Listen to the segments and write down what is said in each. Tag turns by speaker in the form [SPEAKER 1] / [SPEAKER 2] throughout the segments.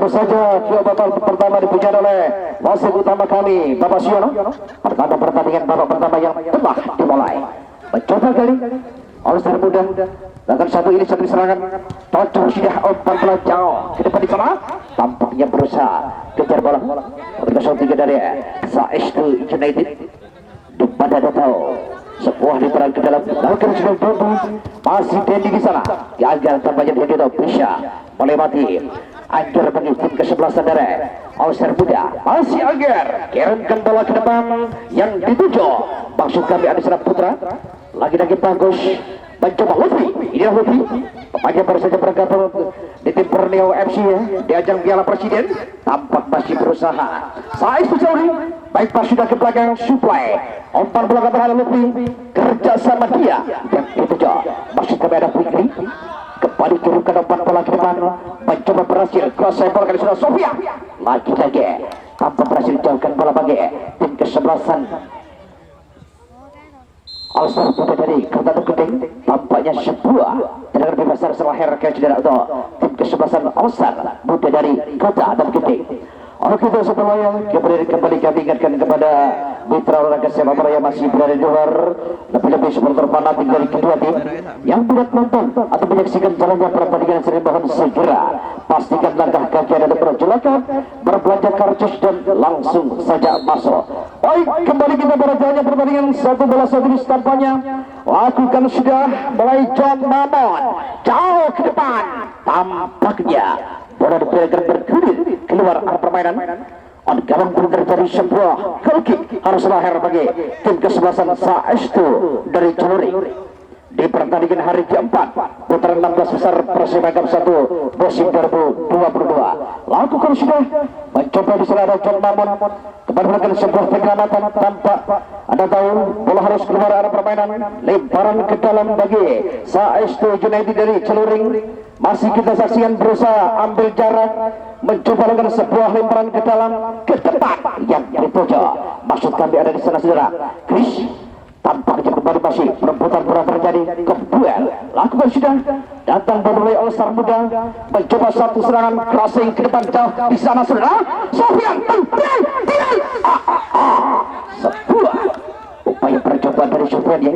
[SPEAKER 1] Baru saja kio babak pertama dipujar oleh wasit utama kami Bapak Siono. Pertama pertandingan babak pertama yang telah dimulai. Mencoba kali All-Star muda bahkan satu ini satu serangan cocok sudah umpan bola jauh ke depan di sana. Tampaknya berusaha kejar bola. Berkosong tiga dari Saestu United. Depan ada tahu sebuah limparan ke dalam lakukan sudah bumbu masih Dendi di sana. Gagal tampaknya Dendi tahu bisa melewati. Angger bagi tim ke-11 dari All-Star muda. Masih Angger kirimkan bola ke depan yang dituju maksud kami Adisra Putra. Lagi-lagi bagus mencoba Lutfi. Ini Lutfi pemain baru saja bergabung di tim Borneo FC ya, di ajang Piala Presiden. Tampak masih berusaha. Saya jauh baik pas sudah ke belakang supply umpan bola ke belakang Lutfi kerja sama dia yang dituju maksud kami ada Fikri. Kembali kirimkan umpan bola ke depan mencoba berhasil cross bola kali sudah Sofia lagi-lagi tanpa berhasil jauhkan bola bagi tim ke-11 All-Star muda dari Kertanegara Genting. Tampaknya sebuah tendangan bebas setelah Herkel cedera untuk tim ke-11 All-Star muda dari Kertanegara Genting. Oke, itu setelah yang kembali kami ingatkan kepada mitra olahraga sepak bola yang masih berada di luar, lebih-lebih supporter fanatik dari kedua tim yang tidak nonton atau menyaksikan jalannya pertandingan seri mohon segera pastikan langkah kaki Anda berjulakan berbelanja karcis dan langsung saja masuk. Baik, kembali kita berjalannya pertandingan satu bola satu di tampaknya lakukan sudah mulai John Mamon jauh ke depan. Tampaknya bola dipilihkan bergulir keluar arah permainan. On galang pun terjadi sebuah goal kick harus lahir bagi tim ke-11 Saestu dari Celuri di pertandingan hari keempat putaran 16 besar Persib Agam 1 musim 2022. Lakukan sudah mencoba di sana ada John Mamon kembali melakukan sebuah penyelamatan tanpa Anda tahu bola harus keluar arah permainan. Lemparan ke dalam bagi Saestu United dari Celuring. Masih kita saksikan berusaha ambil jarak mencoba dengan sebuah lemparan ke dalam ke depan yang dituju maksud kami ada di sana saudara. Chris tampaknya kembali masih perebutan bola terjadi ke duel. Lakukan sudah datang dari All-Star muda mencoba satu serangan crossing ke depan jauh di sana saudara. Sofian sebuah upaya percobaan dari Sofian ya.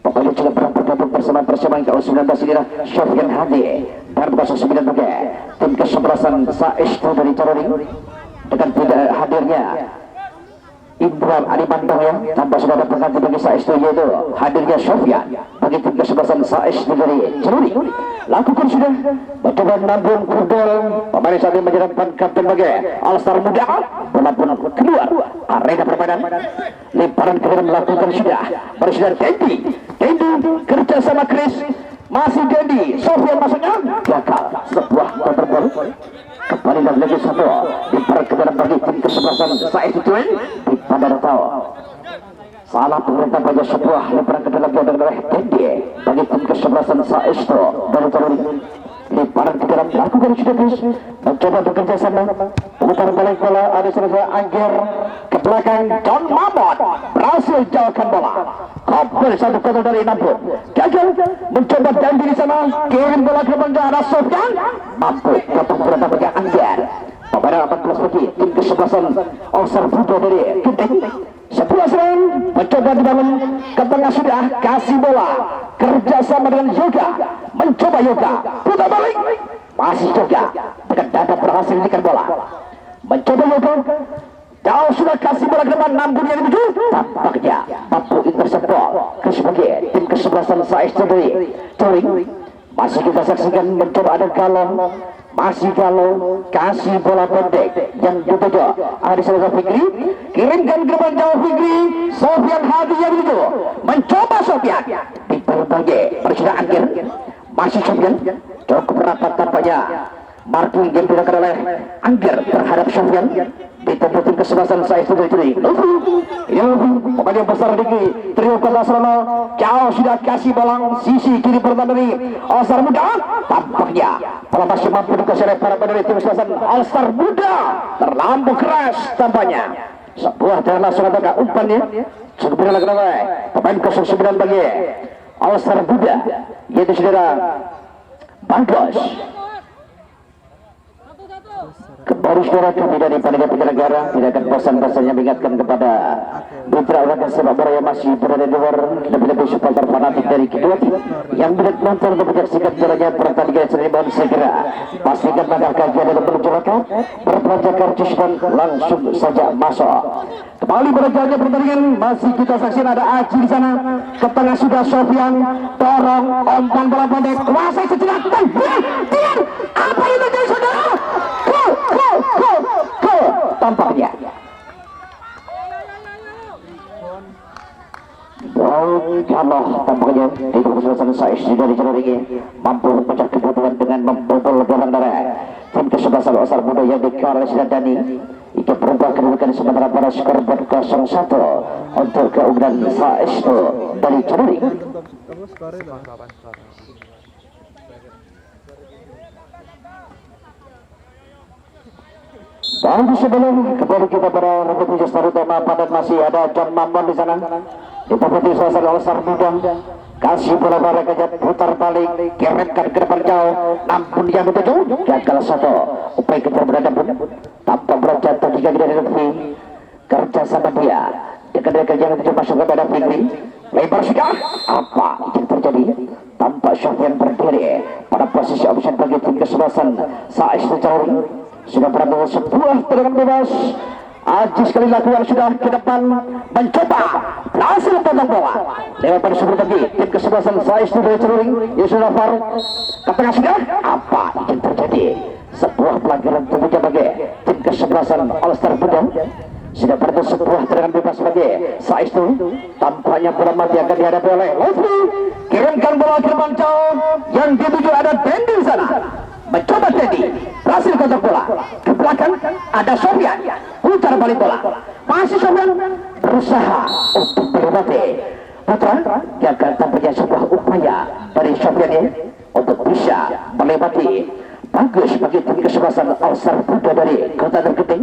[SPEAKER 1] Pokoknya juga pernah bergabung bersama Persema ke-19 ini Sofian Hadi dan bekas 9 bagi tim ke-11 Saestu dari Celuring dengan tidak hadirnya Indra Adimantong ya tanpa sudah ada pengganti bagi Saestu yaitu hadirnya Sofian bagi tim ke-11 Saestu dari Celuring. Lakukan sudah mencoba menambung kudel pemain saat ini menjadikan kapten bagi All-Star muda. Bola pun keluar arena permainan. Lemparan ke dalam melakukan sudah bersudah Dendi kerja sama Chris masih Dendi Sofian masuknya gagal sebuah counter ball. Kembali lagi satu lemparan ke dalam bagi tim ke-11 Saestu di Bandara Tau. Salah pemerintah bagi sebuah lemparan ke dalam oleh Dendi bagi tim ke-11 Saestu dari Celuring. Lemparan ke dalam lakukan sudah Chris mencoba bekerja sama putar balik bola ada selesai Angger ke belakang John Mamon berhasil jauhkan bola. Kembali satu kota dari Nampur gagal mencoba Dendi di sana kirim bola ke belakang Sofian mampu potong bola bagi Angger. Pada 14 bagi tim ke-11 All-Star muda dari Genting. Sebuah serangan mencoba dibangun ke tengah sudah kasih bola kerjasama dengan Yoga mencoba Yoga putar balik masih Yoga dengan dada berhasil mengikat bola mencoba Yoga jauh sudah kasih bola ke depan namun yang dituju tampaknya mampu intercept ball ke sebagai tim ke-11 Saestu dari Celuring. Masih kita saksikan mencoba ada Galon masih Galon kasih bola pendek yang dituju ada selesai Fikri kirimkan ke depan jauh Fikri Sofian Hadi yang dituju mencoba Sofian di berbagai bersudah akhir masih Sofian cukup rapat tampaknya marking yang dilakukan oleh Angger terhadap Sofian di tim ke-11 Saestu dari Celuring. Pemain yang besar di trio Kota Solo jauh sudah kasih bola sisi kiri pertahanan dari All-Star muda. Tampaknya bola masih mampu dikuasai oleh para pemain tim ke-11 All-Star muda terlampau keras tampaknya. Sebuah dan langsung atau umpannya cukup dilakukan oleh pemain 09 bagi All-Star muda yaitu saudara Bangkos. Kembali saudara kami dari Panitia Penyelenggara tidak akan bosan-bosannya mengingatkan kepada mitra olahraga sepak bola yang masih berada di luar, lebih-lebih supporter fanatik dari kedua tim yang hendak nonton untuk menyaksikan jalannya pertandingan seni mohon segera pastikan langkah kaki adalah menuju loket berpelajak karcis dan langsung saja masuk. Kembali berjalannya pertandingan masih kita saksikan ada Aji di sana, ke tengah sudah Sofian, dorong umpan bola pendek kuasai sejenak dan tian apa yang terjadi saudara? Tampaknya kalau tampaknya di keputusan saya dari jalur ini mampu memecah kebutuhan dengan membobol gelang darah tim kesebelasan Osar Muda yang dikalah Dani itu berubah kedudukan sementara pada skor 0-1 untuk keunggulan Saestu dari jalur ini. Dan sebelum kembali kita pada repetisi start utama padat masih ada John Mamon di sana. Ditempati suasana Osar Muda. Kasih bola balik aja putar balik, kirimkan ke depan jauh. Namun yang dituju gagal satu. Upaya kejar berada pun tanpa berjatuh tiga dari Lutfi. Kerja sama dia. Dekat-dekat yang dituju masuk kepada Fikri. Lebar sudah. Apa yang terjadi? Tanpa Sofyan berdiri pada posisi option bagi tim kesebelasan Saestu Jaluri. Sudah berada sebuah tendangan bebas. Aji sekali lakukan sudah ke depan mencoba berhasil potong bola lewat pada sebelum tadi tim kesebelasan Saestu dari Celuring Yusuf Nafar ke tengah sudah apa yang terjadi sebuah pelanggaran tubuhnya bagi tim kesebelasan All-Star Muda. Sudah berada sebuah tendangan bebas bagi Saestu. Tampaknya bola mati akan dihadapi oleh Lutfi. Kirimkan bola ke depan jauh yang dituju ada Dendi di sana. Mencoba Teddy, berhasil kontak bola ke belakang ada Sofian, putar balik bola masih Sofian berusaha untuk melewati putra gagal tampaknya sebuah upaya dari Sofian ini untuk bisa melewati. Bagus bagi tim kesebelasan All-Star Muda dari Kota Terketing.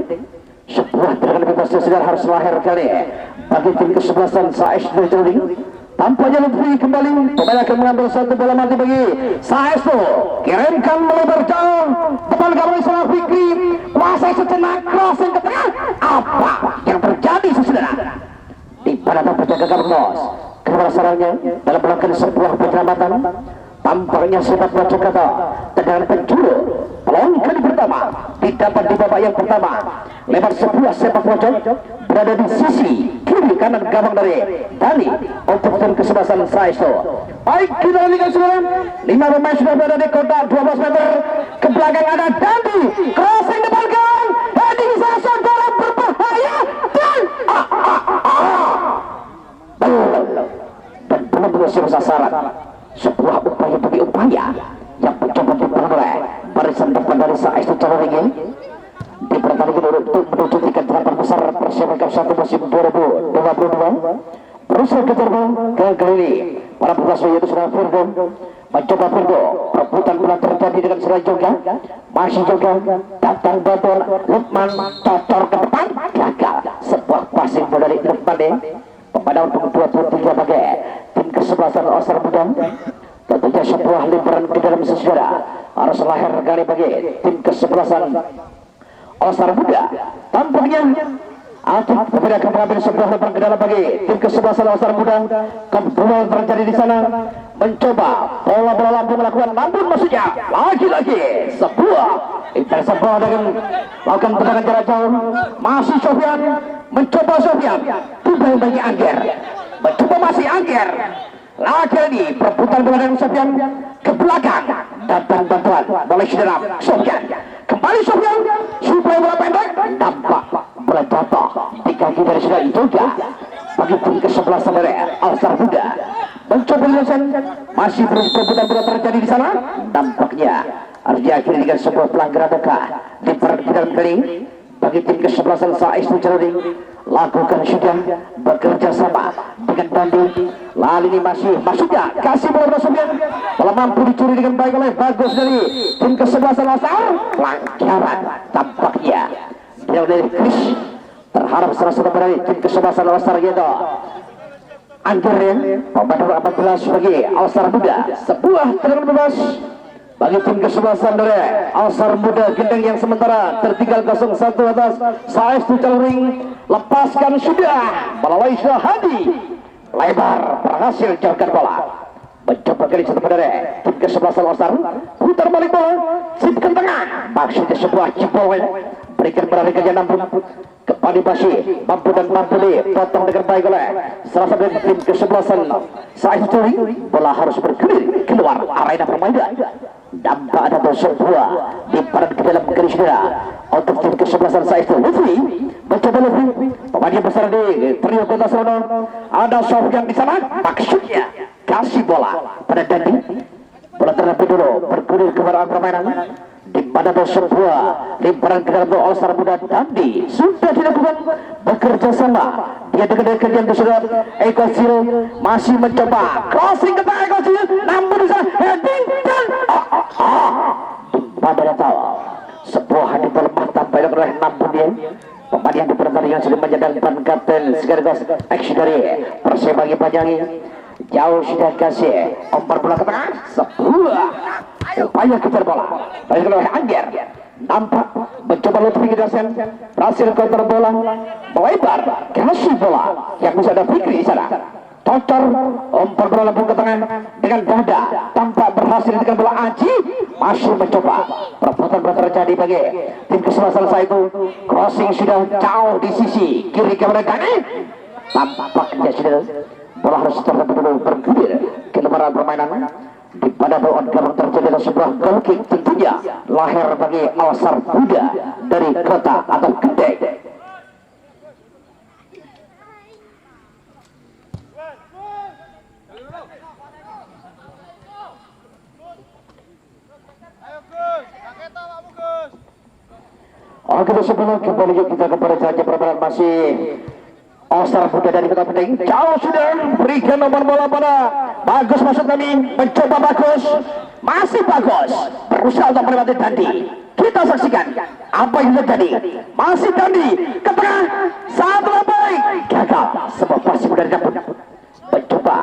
[SPEAKER 1] Sebuah tendangan bebas sekedar harus lahir kali bagi tim kesebelasan Saestu Jaluri. Tampaknya Lutfi kembali, pemain akan mengambil satu bola mati bagi Saestu. Kirimkan melebar jauh, depan gawang salah Fikri, kuasai sejenak, crossing ke tengah. Apa yang terjadi saudara? Di pada penjaga gawang bos, keluar sarangnya dalam melakukan sebuah penyelamatan. Tampaknya sepak bola Jakarta tendangan penjuru peluang kali pertama didapat di babak yang pertama lewat sebuah sepak bola berada di sisi kiri kanan gawang dari Dani untuk tim kesebelasan Saestu. Baik kita lihat saudara, 5 pemain sudah berada di kotak 12 meter ke belakang ada Dani crossing depan gawang heading saudara berbahaya dan belum berhasil sasaran. Sebuah upaya demi upaya yang mencoba dibangun oleh barisan depan dari Saestu Jaluri ini di pertandingan untuk menuju tiket 8 besar Persiapan Cup 1 musim 2022. Berusaha kejar gagal ini para pengasuh yaitu saudara Firdo mencoba Firdo perebutan bola terjadi dengan serai juga masih juga datang bantuan Lukman cocor ke depan gagal. Sebuah passing bola dari Lukman pada untuk 23 bagi tim kesebelasan Osar Muda. Tentunya sebuah lemparan ke dalam sejarah harus lahir kali bagi tim kesebelasan Osar Muda. Tampaknya Atik kepada akan mengambil sebuah lemparan ke dalam bagi tim kesebelasan Osar Muda. Kebetulan terjadi di sana mencoba bola-bola lampu melakukan namun maksudnya lagi-lagi sebuah intersebuah dengan melakukan tendangan jarak jauh. Masih Sofian mencoba Sofian tiba bagi Angger mencoba masih Angger lagi ini perebutan bola dengan Sofian ke belakang datang bantuan boleh saudara Sofian kembali Sofian supaya bola pendek tampak bola jatuh di kaki dari saudara juga bagi tim kesebelasan dari All-Star Muda. Mencoba Wilson masih perebutan bola terjadi di sana tampaknya harus diakhiri dengan sebuah pelanggaran dekah di dalam kali bagi tim kesebelasan Saestu Jaluri. Lakukan sudah bekerja sama dengan Bandung. Lalu ini masih masuknya kasih bola Sofian kalau mampu dicuri dengan baik oleh bagus dari tim kesebelasan All-Star. Pelanggaran tampaknya dari Chris terharap salah satu dari tim kesebelasan All-Star yaitu Angger pemain nomor 14 bagi All-Star Muda. Sebuah tendangan bebas bagi tim kesebelasan dari Alsar Muda Gendeng yang sementara tertinggal 0-1 atas Saestu Calring. Lepaskan sudah melalui Hadi, lebar berhasil jauhkan bola. Mencoba kali satu pada tim kesebelasan Alsar, putar balik bola, sipkan tengah, maksudnya sebuah jebol, berikan berada kerja nampun kepada Basi, mampu dan mampu dipotong dengan baik oleh salah satu tim kesebelasan Saestu Calring. Bola harus bergulir keluar arena permainan. Dampak ada sebuah diparan ke dalam garis merah untuk tim kesebelasan Saestu. Lutfi mencoba Lutfi, pemain yang besar di trio Kota Solo. Ada Sofyan di sana, maksudnya kasih bola pada Dandi. Bola terlebih dulu bergulir ke arah permainan. Di mana sebuah limparan ke dalam Alsar Muda Dandi sudah dilakukan bekerja sama. Dia dengan kerjaan sudah Eko Sil masih mencoba crossing ke Eko Sil, namun bisa heading dan pada tahu sebuah hadi berlemah tanpa yang oleh nampun dia. Pemain yang di pertandingan sudah menjadi ban kapten sekaligus aksi dari Persema Panjangi. Jauh sudah kasih umpan bola ke tengah, sebuah upaya kejar bola baik oleh Angger. Nampak mencoba Lutfi Gidasen, berhasil counter bola melebar, kasih bola yang bisa ada Fikri di sana. Cocor umpan bola lempung ke tengah dengan dada, tampak berhasil dengan bola. Aji masih mencoba, perbuatan terjadi bagi tim kesebelasan Saestu. Crossing sudah jauh di sisi kiri kepada Dani, tampaknya sudah bola harus terlebih dulu bergulir ke lembaran permainan. Di pada bawaan gawang terjadi sebuah goal kick, tentunya lahir bagi Alsar Muda dari Kota atau Gendeng. Oke, sebelum kembali kita kepada saja permainan masih Alsar Muda dari Kota Gendeng. Jauh sudah berikan nomor bola pada Bagus, maksud kami mencoba Bagus, masih Bagus berusaha untuk melewati Dandi. Kita saksikan apa yang terjadi. Masih Dandi ke tengah, satu baik gagal. Sebuah pasti mudah dapat mencoba,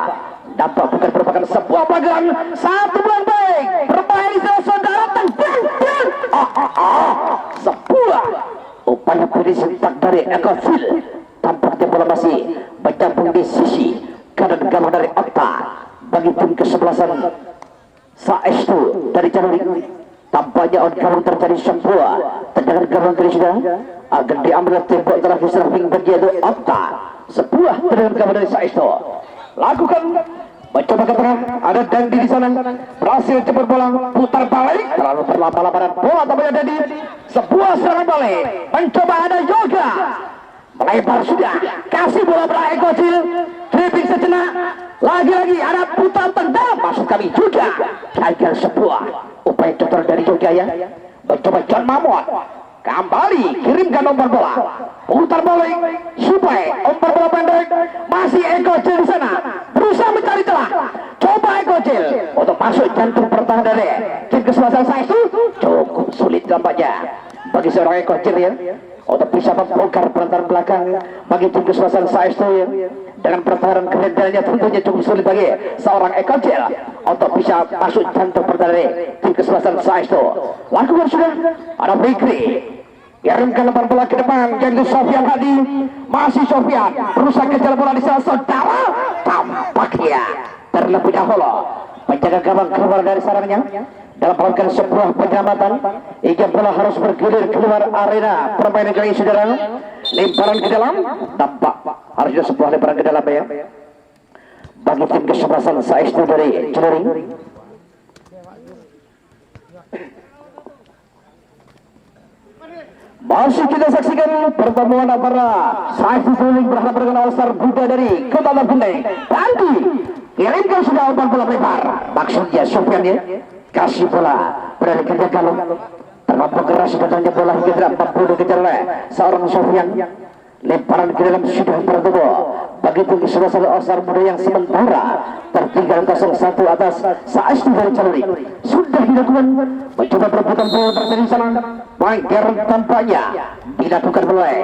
[SPEAKER 1] dampak bukan merupakan sebuah bagan. Satu bulan baik bermain di saudara tendang sebuah upaya finishing dari Eko Sil. Tampaknya bola masih bercampur di sisi kanan gawang dari Okta bagi tim kesebelasan Saestu dari Caluri. Tampaknya on gawang terjadi sebuah tendangan gawang kiri sudah agar diambil tembok terakhir serving bagi itu Okta. Sebuah tendangan gawang dari Saestu lakukan mencoba ke tengah, ada Dandi di sana, berhasil cepat bola putar balik, terlalu berlama-lama dan bola tampaknya Dandi. Sebuah serangan balik, mencoba ada Yoga, melebar sudah, kasih bola pada Eko Sil, tripping sejenak, lagi-lagi ada putar tendang, maksud kami juga gagal. Sebuah upaya cotor dari Yoga ya, mencoba John Mamon, kembali kirimkan umpan bola, putar balik, supaya umpan bola pendek, masih Eko Sil di sana, berusaha mencari celah, coba Eko Sil untuk masuk jantung pertahanan dari tim kesebelasan Saestu. Cukup sulit tampaknya bagi seorang Eko Sil ya untuk bisa membongkar pertahanan belakang bagi tim kesebelasan Saestu ya. Dengan pertahanan kerendahannya tentunya cukup sulit bagi seorang Eko Sil untuk bisa masuk jantung pertahanan tim kesebelasan Saestu. Lakukan sudah, ada Fikri, kirimkan lebar bola ke depan, jadi Sofyan Hadi, masih Sofyan berusaha kejar bola di sana saudara. Tampaknya terlebih dahulu penjaga gawang keluar dari sarangnya dalam melakukan sebuah penyelamatan hingga bola harus bergulir keluar arena permainan kali saudara. Lemparan ke dalam, tampak harusnya sebuah lemparan ke dalam ya bagi tim kesebelasan Saestu dari Caluri. Masih kita saksikan pertemuan antara Saestu Caluri berhadapan dengan Alsar Muda dari Kota Gendeng. Dandi kirimkan sudah umpan bola lebar, maksudnya Sofyan ya, kasih bola berada kerja galau, terlampau keras katanya bola hingga tidak mampu dikejar oleh seorang Sofyan. Lemparan ke dalam sudah bertemu bagi tim kesebelasan Alsar Muda yang sementara tertinggal 0-1 atas Saestu dari Caluri. Sudah dilakukan mencoba perebutan bola terjadi di sana, pelanggaran tampaknya dilakukan oleh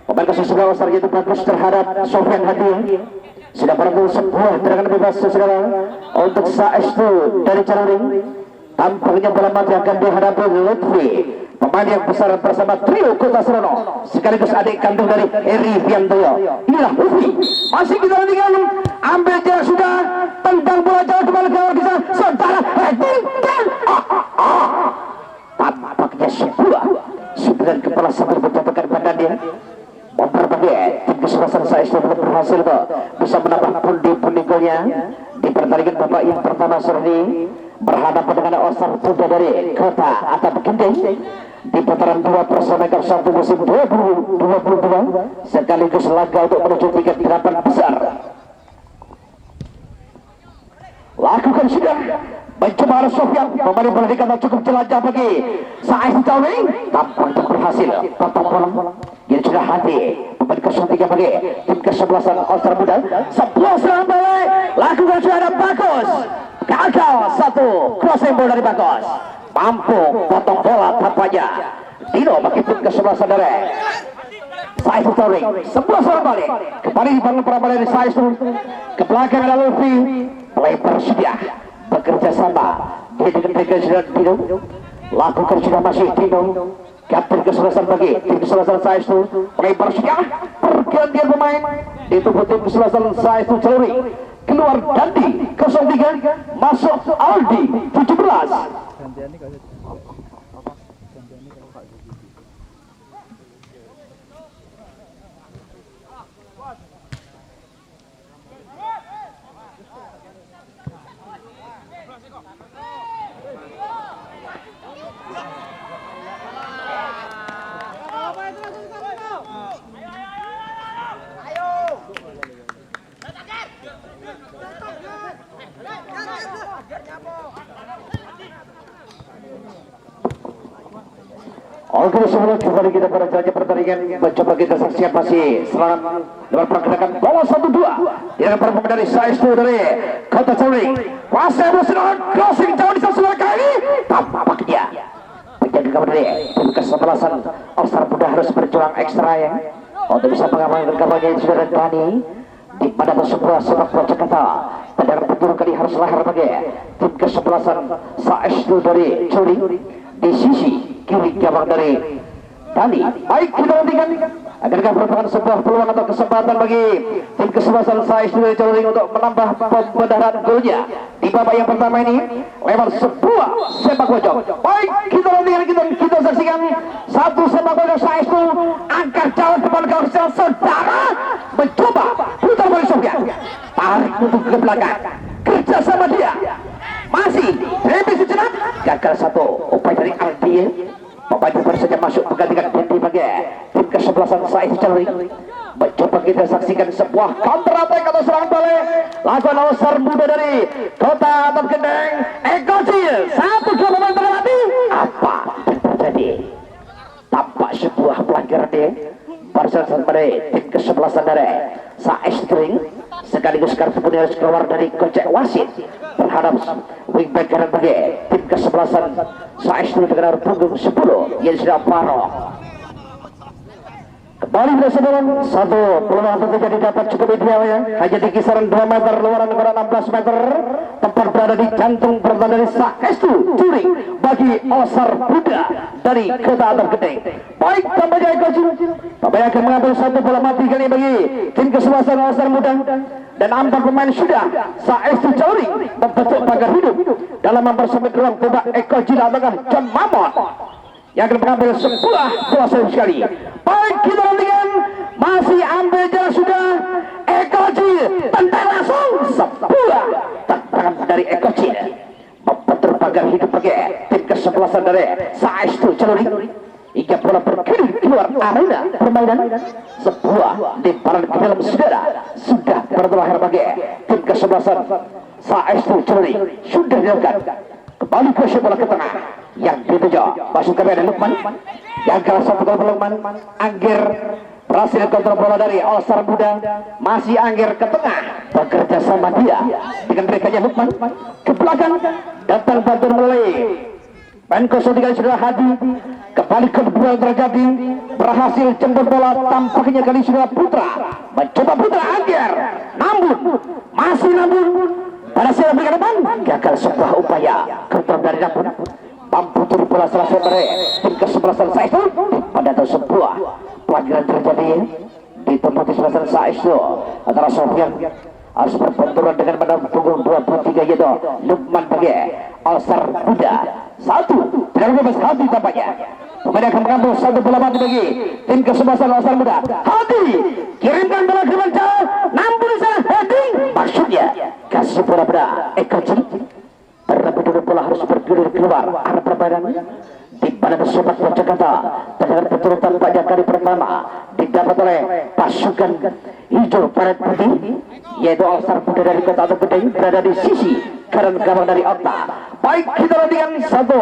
[SPEAKER 1] pemain kesebelasan Alsar yaitu Bagus terhadap Sofyan Hadi. Sudah bertemu sebuah tendangan bebas saudara untuk Saestu dari Caluri. Tampaknya bola mati akan dihadapi Lutfi, pemain yang besar bersama trio Kota Serono sekaligus adik kandung dari Eri Biantoyo. Inilah Lutfi, masih kita tinggal ambil jarak sudah, tendang bola jauh kembali ke awal kisah saudara tampaknya sebuah suntikan kepala sambil menjatuhkan badannya. Memperbaiki tim kesebelasan saya sudah berhasil kok bisa menambah pundi-pundi golnya di pertandingan babak yang pertama sore ini berhadapan dengan Osar Muda dari Kota Atap Gendeng di putaran 2 Persebaya 1 musim 2022 sekaligus laga untuk menuju tiket 8 besar. Lakukan sudah mencoba oleh Sofyan, pemain bola dikatakan cukup jelajah bagi Saif Tawing, tampaknya berhasil potong bola. Dia sudah hati pemain 03 bagi tim kesebelasan Osar Muda. 11 serangan balik, lakukan sudah ada Bagus, gagal satu crossing ball dari Bagus, mampu potong bola tampaknya Dino bagi tim kesebelasan dari Saif Tawing. 11 serangan balik, kembali dibangun perabot dari Saif ke belakang ada Lutfi, lebar sudah bekerja sama dia dengan Presiden Dino, lakukan sudah masih Dino, kapten kesebelasan bagi tim kesebelasan saya itu lebar sudah pergantian pemain di tubuh tim kesebelasan saya itu Celuri, keluar Dandi 03 masuk Aldi 17. Oke, sebelum kembali kita pada jalannya pertandingan, mencoba kita saksikan masih serangan dengan pergerakan bawah 1-2 dengan performa dari Saistu dari Kota Celuri. Kuasa emosional crossing jauh di salah kali tampaknya menjadi kabar dari tim kesebelasan Osar Muda harus berjuang ekstra ya untuk bisa mengamankan kabarnya yang sudah Dani di pada sebuah sepak bola Jakarta. Tendangan penjuru kali harus lahir bagi tim kesebelasan Saistu dari Celuri di sisi kiri cabang dari Dani. Baik, kita nantikan agar merupakan sebuah peluang atau kesempatan bagi tim kesebelasan saya dari Celuri untuk menambah pembedahan golnya di babak yang pertama ini lewat sebuah sepak pojok. Baik, kita nantikan, kita saksikan satu sepak pojok saya itu angkat jauh depan kawasan saudara mencoba putar balik Sofyan, tarik untuk ke belakang, kerja sama dia masih lebih sejenak, gagal satu upaya dari Aldi. Pemain baru saja masuk menggantikan Dendi bagi tim kesebelasan Saif Celuri. Mencoba kita saksikan sebuah counter attack atau serang balik lakukan Osar Muda dari Kota Atap Gendeng. Eko Cil, satu dua pemain terlatih. Apa yang terjadi? Tampak sebuah pelanggaran dia barisan pada tim kesebelasan dari Saif Celuri. Sekaligus kartu kuning harus keluar dari kocek wasit terhadap wingback kanan bagi tim kesebelasan Saif Celuri dengan punggung 10 yang sudah Paro. Kembali berdasarkan satu peluang terjadi dapat cukup ideal ya, hanya di kisaran 2 meter luaran negara 16 meter, tempat berada di jantung pertahanan dari Saif Celuri bagi Osar Muda dari Kota Atap Gendeng. Baik, tampaknya Eko Cil tampaknya akan mengambil satu bola mati kali bagi tim kesebelasan Osar Muda dan 4 pemain sudah Saif Celuri membentuk pagar hidup dalam mempersempit ruang tembak Eko Cil ataukah John Mamon yang akan mengambil sebuah bola serius sekali. Baik, kita nantikan masih ambil jarak sudah Eko Cil, tendang langsung sebuah tendangan dari Eko Cil membentuk pagar hidup bagi tim kesebelasan dari Saif Celuri hingga bola berkirim keluar arena permainan. Sebuah lemparan ke dalam saudara sudah berakhir bagi tim kesebelasan Saif Celuri sudah dilakukan. Kembali ke bola ke tengah yang dituju masuk ke medan Lukman, gagal satu gol Lukman. Angger berhasil kontrol bola dari Osar Muda, masih Angger ke tengah bekerja sama dia dengan rekannya Lukman ke belakang, datang bantuan melalui main 03 sudah Hadi. Kembali ke duel terjadi, berhasil jemput bola tampaknya kali sudah Putra mencoba Putra Angger, namun pada siapa berikan depan gagal sebuah upaya kontrol dari dapur mampu turun bola selesai dari tim kesebelasan Saistu pada itu sebuah pelanggaran terjadi di tempat kesebelasan Saistu antara Sofian harus berbenturan dengan pada punggung 23 yaitu Lukman bagi Alsar Buda satu tidak bebas hati tampaknya kemudian akan mengambil satu bola mati bagi tim kesebelasan Alsar Buda hati kirimkan bola ke jauh nampun di sana heading maksudnya kasih bola pada Eko Ciri terlebih dulu bola harus bergulir keluar arah permainan di mana sepak bola Jakarta dengan keturutan pada kali pertama didapat oleh pasukan hijau paret putih yaitu Alsar Buda dari Kota Atas Gedeng berada di sisi kanan gawang dari Okta. Baik kita lanjutkan satu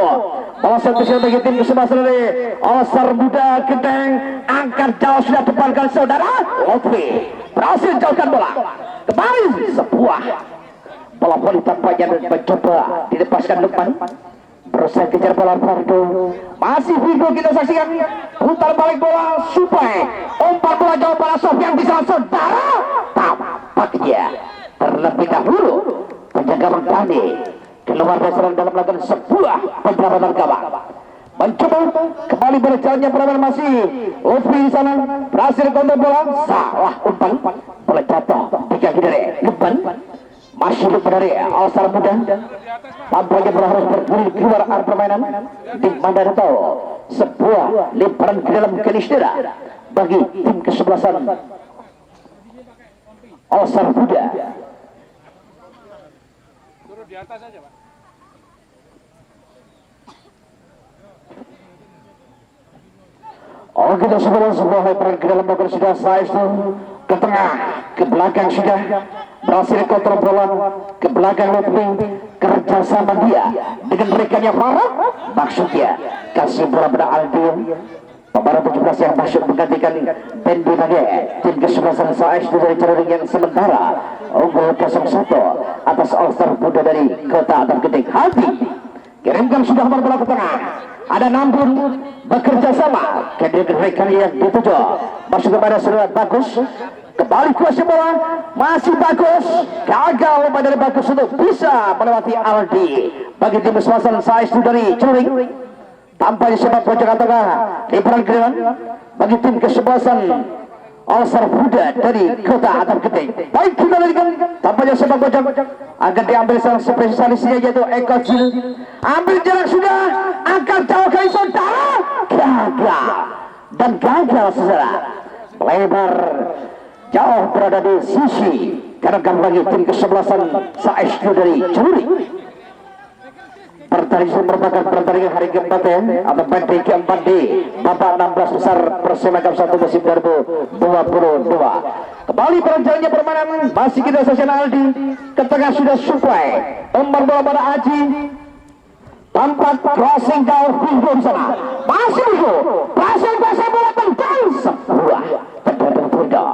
[SPEAKER 1] bola spesial bagi tim kesebelasan dari Alsar Buda Gedeng angkat jauh sudah depankan saudara Lutfi berhasil jauhkan bola kembali sebuah bola voli tampaknya mencoba dilepaskan Lukman berusaha kejar bola Fardo masih Fardo kita saksikan putar balik bola supaya umpan bola jauh bola Sofian bisa saudara tampaknya terlebih dahulu penjaga Mengkani keluar dari serang dalam melakukan sebuah penyerangan gawang mencoba kembali berjalannya permainan masih Lutfi di sana berhasil kontrol bola salah umpan bola jatuh di kaki dari Lukman masih Lukman dari Alsar Buda tampaknya bola harus bergulir keluar arah permainan di mana tahu sebuah lemparan ke dalam kanistera bagi tim kesebelasan Alsar Buda.
[SPEAKER 2] Turun di atas aja, Pak.
[SPEAKER 1] Oh kita sebuah lemparan ke dalam bakal sudah Saistu ke tengah ke belakang sudah berhasil kontrol bola ke belakang Lutfi kerjasama dia dengan rekannya Farah maksudnya kasih bola pada Aldi pembaru 17 yang masuk menggantikan Bendi Mage tim kesebelasan Saistu dari jaring yang sementara unggul 0-1 atas Alsar Buda dari Kota Atas Gedeng Hati kirimkan sudah bola ke tengah ada Nampun bekerja sama kemudian rekan yang dituju masuk kepada surat bagus kembali kuasa bola masih bagus gagal dari bagus untuk bisa melewati Aldi bagi tim kesebelasan Saistu dari Curing tampaknya sepak bola Jakarta lemparan ke depan bagi tim kesebelasan Alsar Buda dari Kota Atas Gedeng baik kita lanjutkan tampaknya sepak bola akan diambil sang spesialisnya yaitu Eko Ciri ambil jarak sudah angkat jauh kali saudara gagal dan gagal saudara melebar jauh berada di sisi kanan bagi tim kesebelasan Saistu dari Curi pertandingan merupakan pertandingan hari keempat ya atau bandi keempat di babak 16 besar Persema Cup 1 musim 2022 kembali berjalannya permainan masih kita saksikan Aldi ke tengah sudah supply umpan bola pada Aji tampak crossing jauh Bingo di sana masih Bingo berhasil bola tentang sebuah tendangan Buda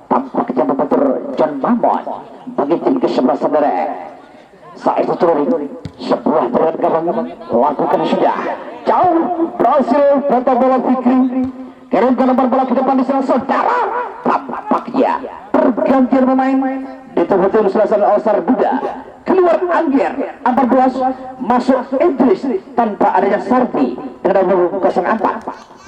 [SPEAKER 1] tampaknya membentur John Mamon bagi tim kesebelasan dari Saistu Curing sebuah tendangan gawang lakukan sudah jauh berhasil foto bola Fikri kirimkan nomor bola ke depan di sana saudara tampaknya pergantian pemain di betul selesai Alsar Buda keluar Angger 14 masuk Idris tanpa adanya Sardi dengan nomor 04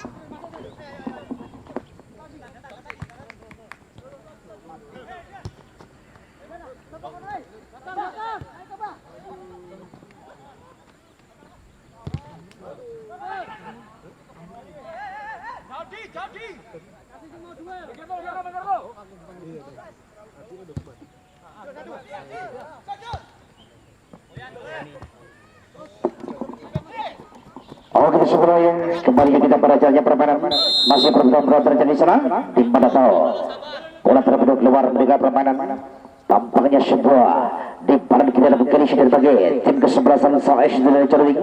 [SPEAKER 1] Oke semuanya kembali kita pada jalannya permainan masih perbuatan terjadi di sana di mana tahu bola terbentuk keluar dengan permainan tampaknya sebuah di paran kita dalam kondisi berbagai tim kesebelasan Saistu dari Curing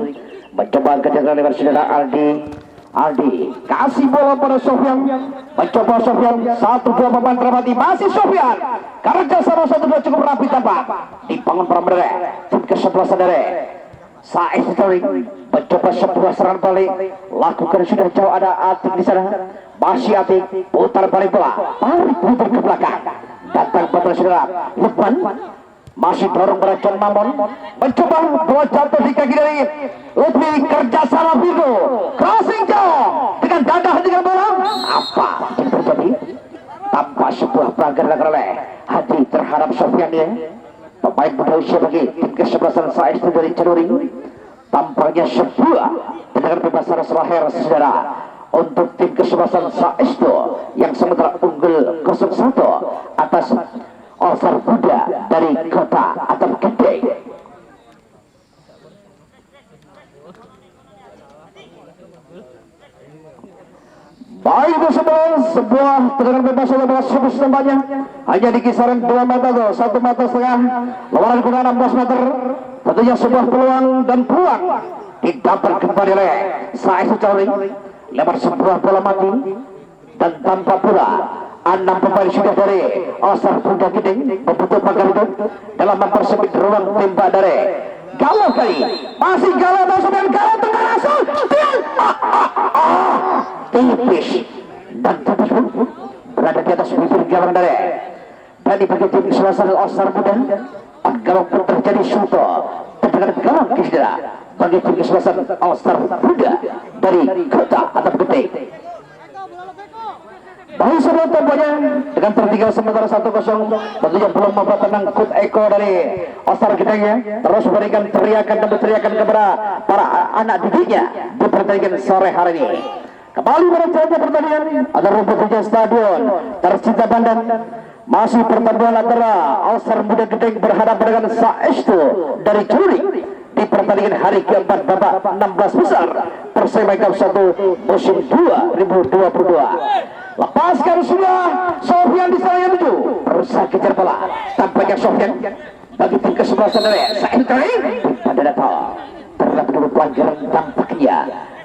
[SPEAKER 1] mencoba kejaran lewat saudara Aldi kasih bola pada Sofian mencoba Sofian 1-2 pemain teramati masih Sofian kerja sama 1-2 cukup rapi tampak dibangun permainan tim kesebelasan dari Saistu Curing mencoba sebuah serangan balik lakukan sudah jauh ada Atik di sana masih Atik putar balik bola tarik putar ke belakang datang pada saudara Lukman masih dorong John Mamon, mencoba bola jatuh di kaki dari Lutfi, kerjasama Virgo, crossing jauh dengan dadah dengan bola. Apa yang terjadi? Tanpa sebuah pelanggaran oleh hati terhadap Sofian ya. Pemain muda usia bagi tim kesebelasan Saestu dari Cenuri. Tampaknya sebuah tendangan bebas arah lahir saudara untuk tim kesebelasan Saestu yang sementara unggul 0-1 atas Osar Buddha dari kota Atap Gede. Baik itu sebuah tendangan bebas oleh bola sebus nampaknya hanya di kisaran 2 meter tuh, 1,5 meter lawan kurang 16 meter. Tentunya sebuah peluang dan peluang didapat kembali oleh Saestu Cenuri lewat sebuah bola mati dan tanpa pula 6 pemain sudah dari Osar Buddha Gede membentuk pagar itu dalam mempersempit ruang tembak dari Galau kali masih Galau dan Galau tengah langsung tipis dan tipis berada di atas bibir gawang dari bagi tim selesai Osar Buddha. Galau pun terjadi suto dengan galau kisah bagi tim selesai Osar Buddha dari kota Atap Gede. Bahu sebelum tampaknya dengan tertinggal sementara 1-0, tentunya belum mampu tenang Kut Eko dari Osar Gedengnya terus memberikan teriakan demi teriakan kepada para anak didiknya di pertandingan sore hari ini. Kembali berjalannya pertandingan ada rumput hujan stadion tercinta Bandan. Masih pertandingan antara Osar Muda Gedeng berhadapan dengan Saestu dari Cenuri di pertandingan hari keempat babak 16 besar Persema Cup 1 musim 2022. Lepaskan sudah Sofian di sana yang menuju berusaha kejar bola. Tampaknya Sofian bagi tim kesebelasan dari Saestu pada datang terdapat pelanggaran tampaknya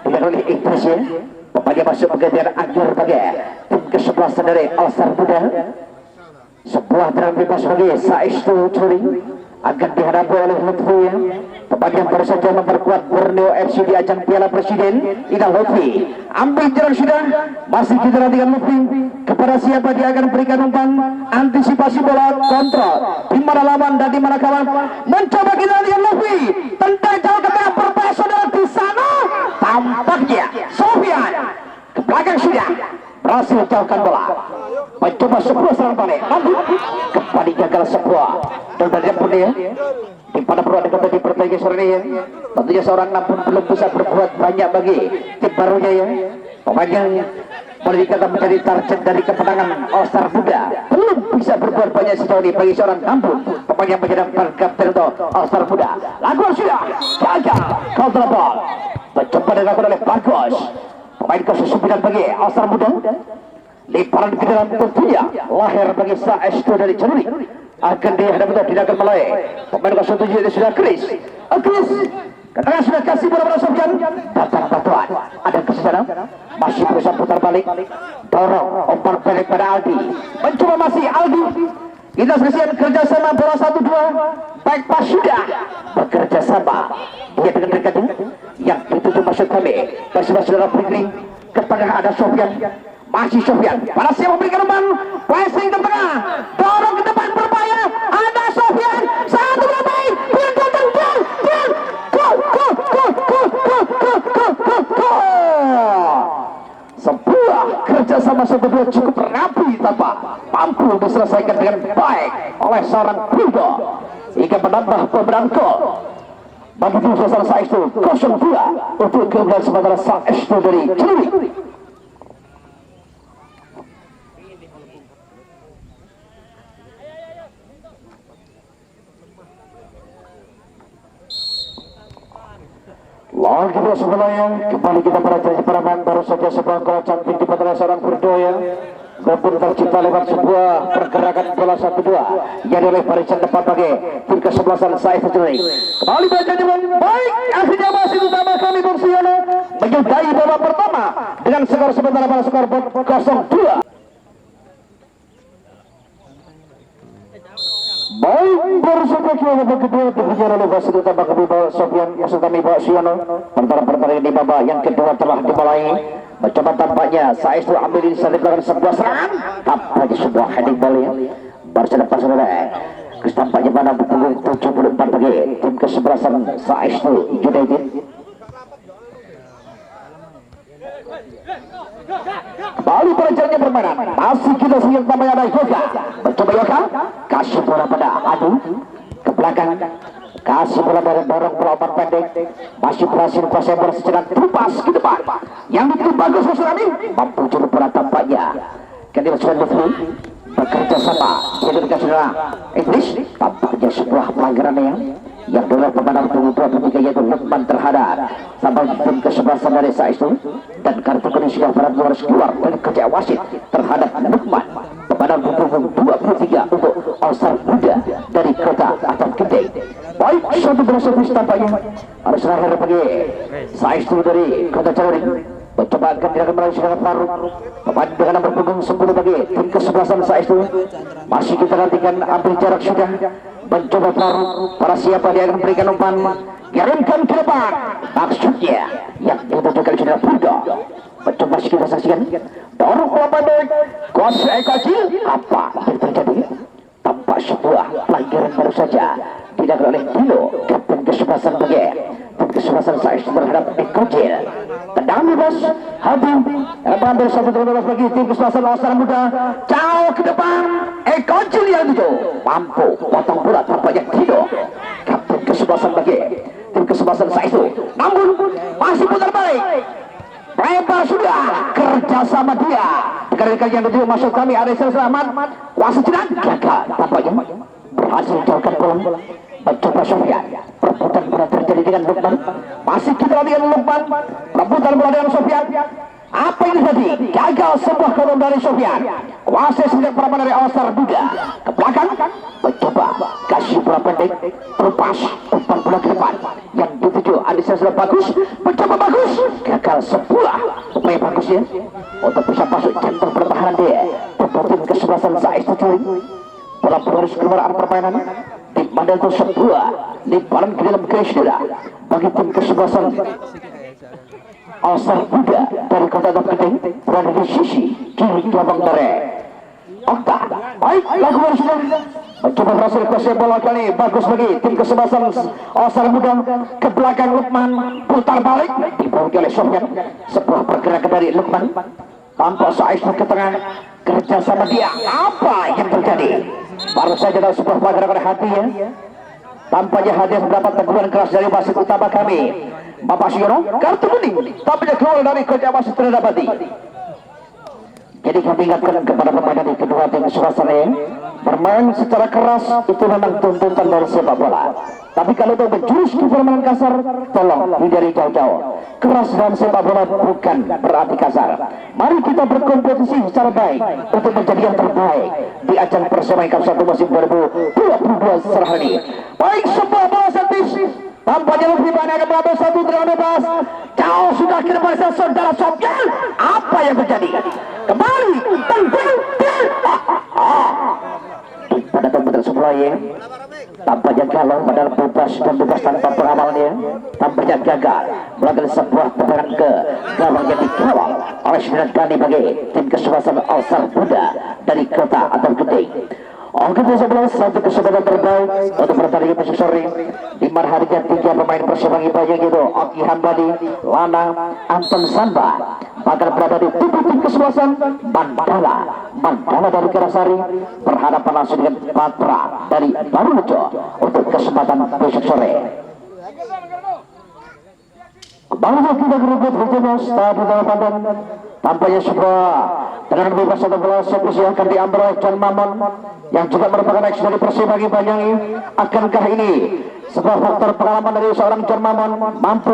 [SPEAKER 1] dengan oleh Ikhlasnya. Pemain masuk penggantian akhir bagi tim kesebelasan dari Osar Buddha. Sebuah tendangan bebas bagi Saestu Cenuri akan dihadapi oleh Lutfi. Pemain yang baru saja memperkuat Borneo FC di ajang Piala Presiden. Ina Lutfi ambil jarak sudah, masih kita dengan Lutfi. Kepada siapa dia akan berikan umpan, antisipasi bola, kontrol di mana lawan dan di mana kawan. Mencoba kita dengan Lutfi, tendang jauh ke tengah berbahaya saudara di sana. Tampaknya Sofian ke belakang sudah berhasil jauhkan bola. Mencoba sebuah serangan balik, namun kembali gagal sebuah dan dari pun dia di pada perwakilan kota di pertandingan sore ini. Tentunya seorang nampun belum bisa berbuat banyak bagi tim barunya ya. Pemain yang boleh dikatakan menjadi target dari kemenangan Osar Buddha belum bisa berbuat banyak sejauh ini bagi seorang nampun pemain yang menjadi kapten untuk Osar Buddha. Lagu sudah gagal counter ball mencoba dilakukan oleh Bagus. Pemain ke-9 bagi Osar Buddha. Lemparan ke dalam tentunya lahir bagi Saestu dari Cenuri akan dihadapi tidak mulai pemain ke-7 itu sudah Chris kadang sudah kasih bola pada Sofian datang bantuan ada kesana masih berusaha putar balik dorong umpan balik pada Aldi mencoba masih Aldi kita saksikan kerjasama bola 1-2 baik pas sudah bekerja sama dia dengan dekatnya yang dituju maksud kami bersama saudara Fikri ke tengah ada Sofian. Masih Sofian, pada siap memberikan umpan, passing ke tengah, dorong ke depan berbahaya, ada Sofian, satu bermain, sebuah kerjasama sebuah cukup rapi tanpa mampu diselesaikan dengan baik oleh seorang Buddha hingga menambah pemberian gol bagi tim selesai Saestu 0-2 untuk keunggulan sementara Saestu dari Cenuri. Lagi sebelumnya kembali kita meraih peranan baru saja sebuah gol cantik di pada seorang Berdoya maupun tercipta lewat sebuah pergerakan bola 1-2 yang oleh barisan depan bagi tim kesebelasan Saestu Cenuri. Kembali baca dengan baik akhirnya masih utama kami Bung Siono menyudahi babak pertama dengan skor sementara pada skor 0-2. Baik, baru saja babak kedua diberikan oleh wasit utama kami Bapak Sofian maksud kami Bapak Siono. Pertandingan di babak yang kedua telah dimulai. Mencoba tampaknya Saestu ambil inisiatif melakukan sebuah serangan, tampaknya sebuah heading ball ya. Baru saja pas oleh Tampaknya pada pukul 74 pagi tim kesebelasan Saestu United. Kembali pelajarannya permainan. Masih kita siap namanya ada Yoga. Mencoba Yoga. Kasih bola pada Adu. Ke belakang. Kasih bola dari dorong pelompok pendek. Masih berhasil kuasai bola secara terupas ke depan. Yang itu bagus Surami. Mampu juru bola tampaknya. Kedua sudah Lutfi bekerja sama. Dia dengan saudara English. Tampaknya sebuah pelanggaran yang dengan pemandang tunggu 23 yaitu Lukman terhadap sampai tim kesebelasan dari Saestu, dan kartu kuning sudah harus keluar dari kerja wasit terhadap Lukman. Pemandang tunggu 23 untuk Osar Muda dari Kota Atam Gede. Baik, satu bola servis tampaknya harus terakhir bagi Saestu dari Kota Caruring. Mencoba akan dilakukan melalui Saudara Faruk. Pemain dengan nomor punggung 10 bagi tim kesebelasan Saestu. Masih kita nantikan ambil jarak sudah. Mencoba Faruk. Para siapa dia akan berikan umpan. Kirimkan ke depan. Maksudnya yang ditujukan Saudara Pudo. Mencoba kita saksikan. Dorong bola pendek. Kuasa kecil. Apa yang terjadi? Tampak sebuah pelanggaran baru saja dilakukan oleh Dino, kapten kesebelasan bagi tim kesebelasan Saestu terhadap Ekojil. Tendang bebas Habib mengambil satu bebas bagi tim kesebelasan Osar Muda. Jauh ke depan Ekojil yang itu mampu potong bola tampaknya Dino, kapten kesebelasan bagi tim kesebelasan Saestu. Namun masih putar balik. Lebar sudah kerja sama dia. Kali-kali yang kedua masuk kami ada selamat. Kuasa tidak gagal tampaknya berhasil jauhkan bola. Mencoba Sofian. Perebutan bola terjadi dengan Lukman. Masih kita dengan Lukman. Perebutan bola dengan Sofian. Apa yang terjadi? Gagal sebuah kolom dari Sofian. Kuasa sejak perempuan dari Osar Muda. Ke belakang. Mencoba kasih bola pendek. Terlepas umpan bola ke depan. Yang dituju Adisa sudah bagus. Mencoba bagus. Gagal sebuah upaya bagusnya untuk bisa masuk jantung pertahanan dia. Tim kesebelasan Saestu bola harus keluar arah permainan. Di mana itu sebuah limparan ke dalam Krishnera bagi tim kesebelasan Osar Muda dari Kota Atam Gede berada di sisi kiri cabang dari Okta. Baik, lakukan sudah mencoba berhasil kuasai bola kali bagus bagi tim kesebelasan Osar Muda. Ke belakang Lukman putar balik dibawa oleh Sofian. Sebuah pergerakan dari Lukman tanpa Saestu ke tengah kerja sama dia. Apa yang terjadi? Baru saja dalam sebuah pergerakan hati ya. Tampaknya hadiah mendapat teguran keras dari wasit utama kami Bapak Siono. Kartu kuning tampaknya keluar dari kerja wasit terdapati. Jadi kami ingatkan kepada pemain dari kedua tim kesebelasan bermain secara keras itu memang tuntutan dari sepak bola. Tapi kalau itu menjurus ke permainan kasar, tolong hindari jauh-jauh. Keras dalam sepak bola bukan berarti kasar. Mari kita berkompetisi secara baik untuk menjadi yang terbaik di ajang Persemayan Cup 1 musim 2022 setelah ini. Baik, sebuah bola servis. Tampaknya lebih banyak akan mengambil satu tendangan bebas. Jauh sudah ke depan saudara Sofian. Apa yang terjadi? Kembali tendang. Pada tempat sebelah ya. Tampaknya galau padahal bebas dan bebas tanpa pengamalnya. Tampaknya gagal melakukan sebuah tendangan ke gawang yang dikawal oleh 9 kali bagi tim kesebelasan Osar Muda dari Kota Atam Gede. Angka 11 satu kesempatan terbaik untuk pertandingan besok sore di mana harinya 3 pemain Persebaya banyak itu Oki Hambadi, Lana, Anton Samba bakal berada di tim kesebelasan Mandala dari Kerasari berhadapan langsung dengan Patra dari Barurejo untuk kesempatan besok sore. Kembali kita berebut Hujemos Stadion Padang. Tampaknya sebuah tendangan bebas atau bola servis yang akan diambil oleh John Mamon yang juga merupakan ex dari Persebaya Banyangi. Akankah ini sebuah faktor pengalaman dari seorang John Mamon mampu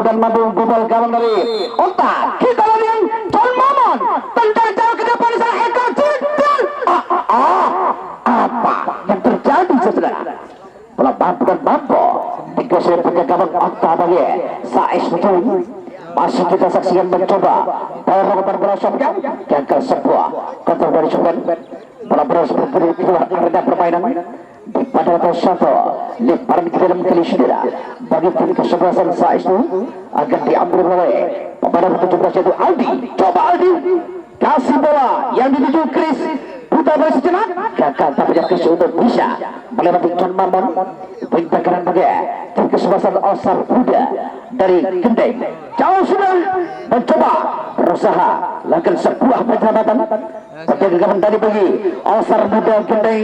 [SPEAKER 1] bobol gawang dari Okta? Kita lihat John Mamon tendang jauh ke depan di sana Ekojil. Apa yang terjadi saudara? Bola mampu dikuasai punya gawang Okta bagi Saestu. Masih kita saksikan mencoba dorong bola Sofian, gagal sebuah kontrol dari Sofian. Bola berhasil berpilih keluar arena permainan di pada satu lemparan ke dalam Krishnera bagi tim kesebelasan Saestu akan diambil oleh pemain 17 yaitu Aldi. Coba Aldi kasih bola yang dituju Chris putar balik sejenak gagal, tapi Chris untuk bisa melewati John Mamon. Perintah kanan bagi tim kesebelasan Osar Muda dari Gendeng. Jauh sudah mencoba berusaha lakukan sebuah penyelamatan. Penjagaan tadi bagi Osar Muda Gendeng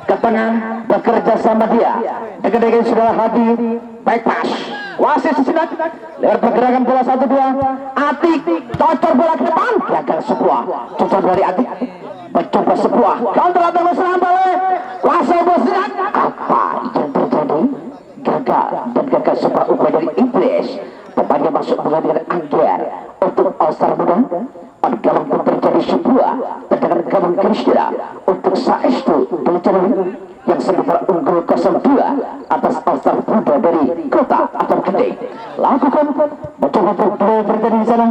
[SPEAKER 1] ke tengah bekerja sama dia. Dengan sudah hadir baik pas. Wasit sesudah lewat pergerakan bola 1-2. Atik cocor bola ke depan. Gagal sebuah cocor dari Atik. Mencoba sebuah counter atau serangan balik. Kuasa bersirat. Apa yang terjadi? Gagal dan gagal sebuah upaya dari Iblis. Pemainnya masuk menggantikan Angger untuk All-Star Muda. Pada gawang pun terjadi sebuah tendangan gawang Krishna untuk Saestu Pelicaran yang sementara unggul 0-2 atas All-Star Muda dari Kota atau Gendeng. Lakukan mencoba play terjadi di sana,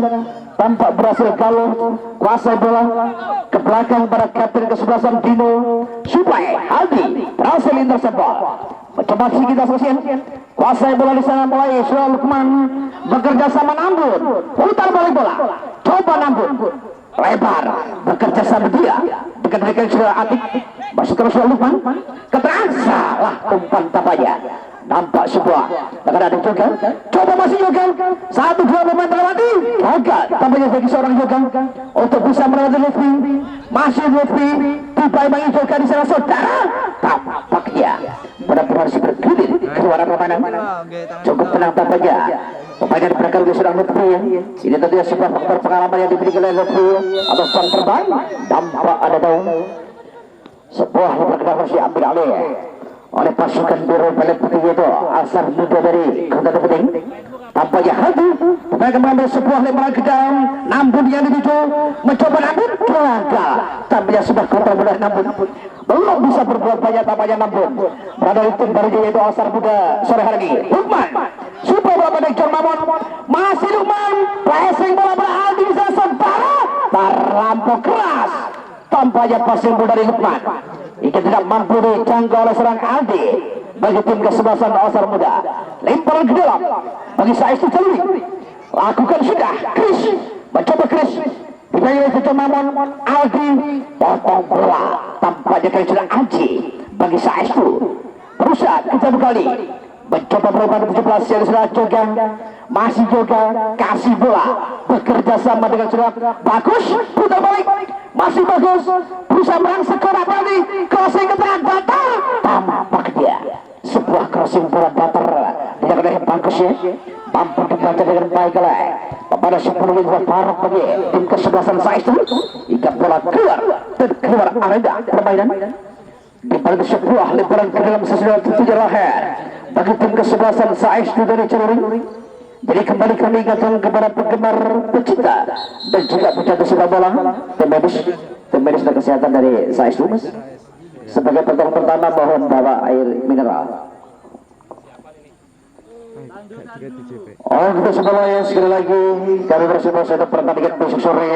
[SPEAKER 1] tampak berhasil kalau kuasai bola ke belakang pada kapten kesebelasan Dino supaya Aldi berhasil intercept. Mencoba kita selesai kuasai bola di sana mulai Surah Lukman bekerja sama Nambun, putar balik bola, coba Nambun lebar bekerja sama dia dengan mereka Surah Atik masuk ke Surah Lukman keterasa lah umpan tampaknya. Nampak sebuah dengan ada juga coba masih juga 1-2 pemain terlewati gagal tampaknya bagi seorang juga untuk bisa melewati Lutfi. Masih Lutfi tiba bagi juga di sana saudara, tampaknya benar-benar si bergulir keluar permainan. Cukup tenang tampaknya pemain dari belakang sudah Lutfi. Ini tentunya sebuah faktor pengalaman yang dimiliki oleh Lutfi atau sang terbang. Nampak ada tahu sebuah pergerakan si ambil alih oleh pasukan biru pelet putih itu Asar Muda dari Kota Penting. Tampaknya hati mereka mengambil sebuah lemparan ke dalam. Nambun yang dituju mencoba Nambun gagal. Tampaknya sebuah kontra mudah Nambun belum bisa berbuat banyak. Tampaknya Nambun berada di tim baru yaitu Asar Muda sore hari ini. Lukman super bola pendek John Mamon masih Lukman passing bola beralih di sana saudara terlampau keras. Tampaknya passing bola dari Lukman jika tidak mampu dijangkau oleh serang Aldi bagi tim kesebelasan Osar Muda. Lemparan ke dalam bagi Saestu Jaluri. Lakukan sudah Chris mencoba Chris dipanggil oleh Mamon. Aldi potong bola tampaknya kali sudah Aji bagi Saestu berusaha ketiga kali mencoba melakukan 17 yang sudah juga masih juga kasih bola bekerja sama dengan sudah bagus putar balik masih bagus berusaha merangsek ke arah tadi crossing ke tengah datar tampak dia sebuah crossing bola datar tidak ada yang bagus ya mampu dibaca dengan baik oleh pada 10 menit Faruk bagi tim kesebelasan Saestu hingga bola keluar dan keluar arena permainan di balik sebuah lemparan ke dalam sesudah tujuan leher bagi tim kesebelasan Saestu dari Jaluri. Jadi kembali kami ingatkan kepada penggemar pecinta dan juga pecinta sepak bola tim medis dan kesehatan dari Saestu Mas. Sebagai pertolongan pertama mohon bawa air mineral. Oh kita semuanya sekali lagi kami bersama untuk pertandingan besok sore.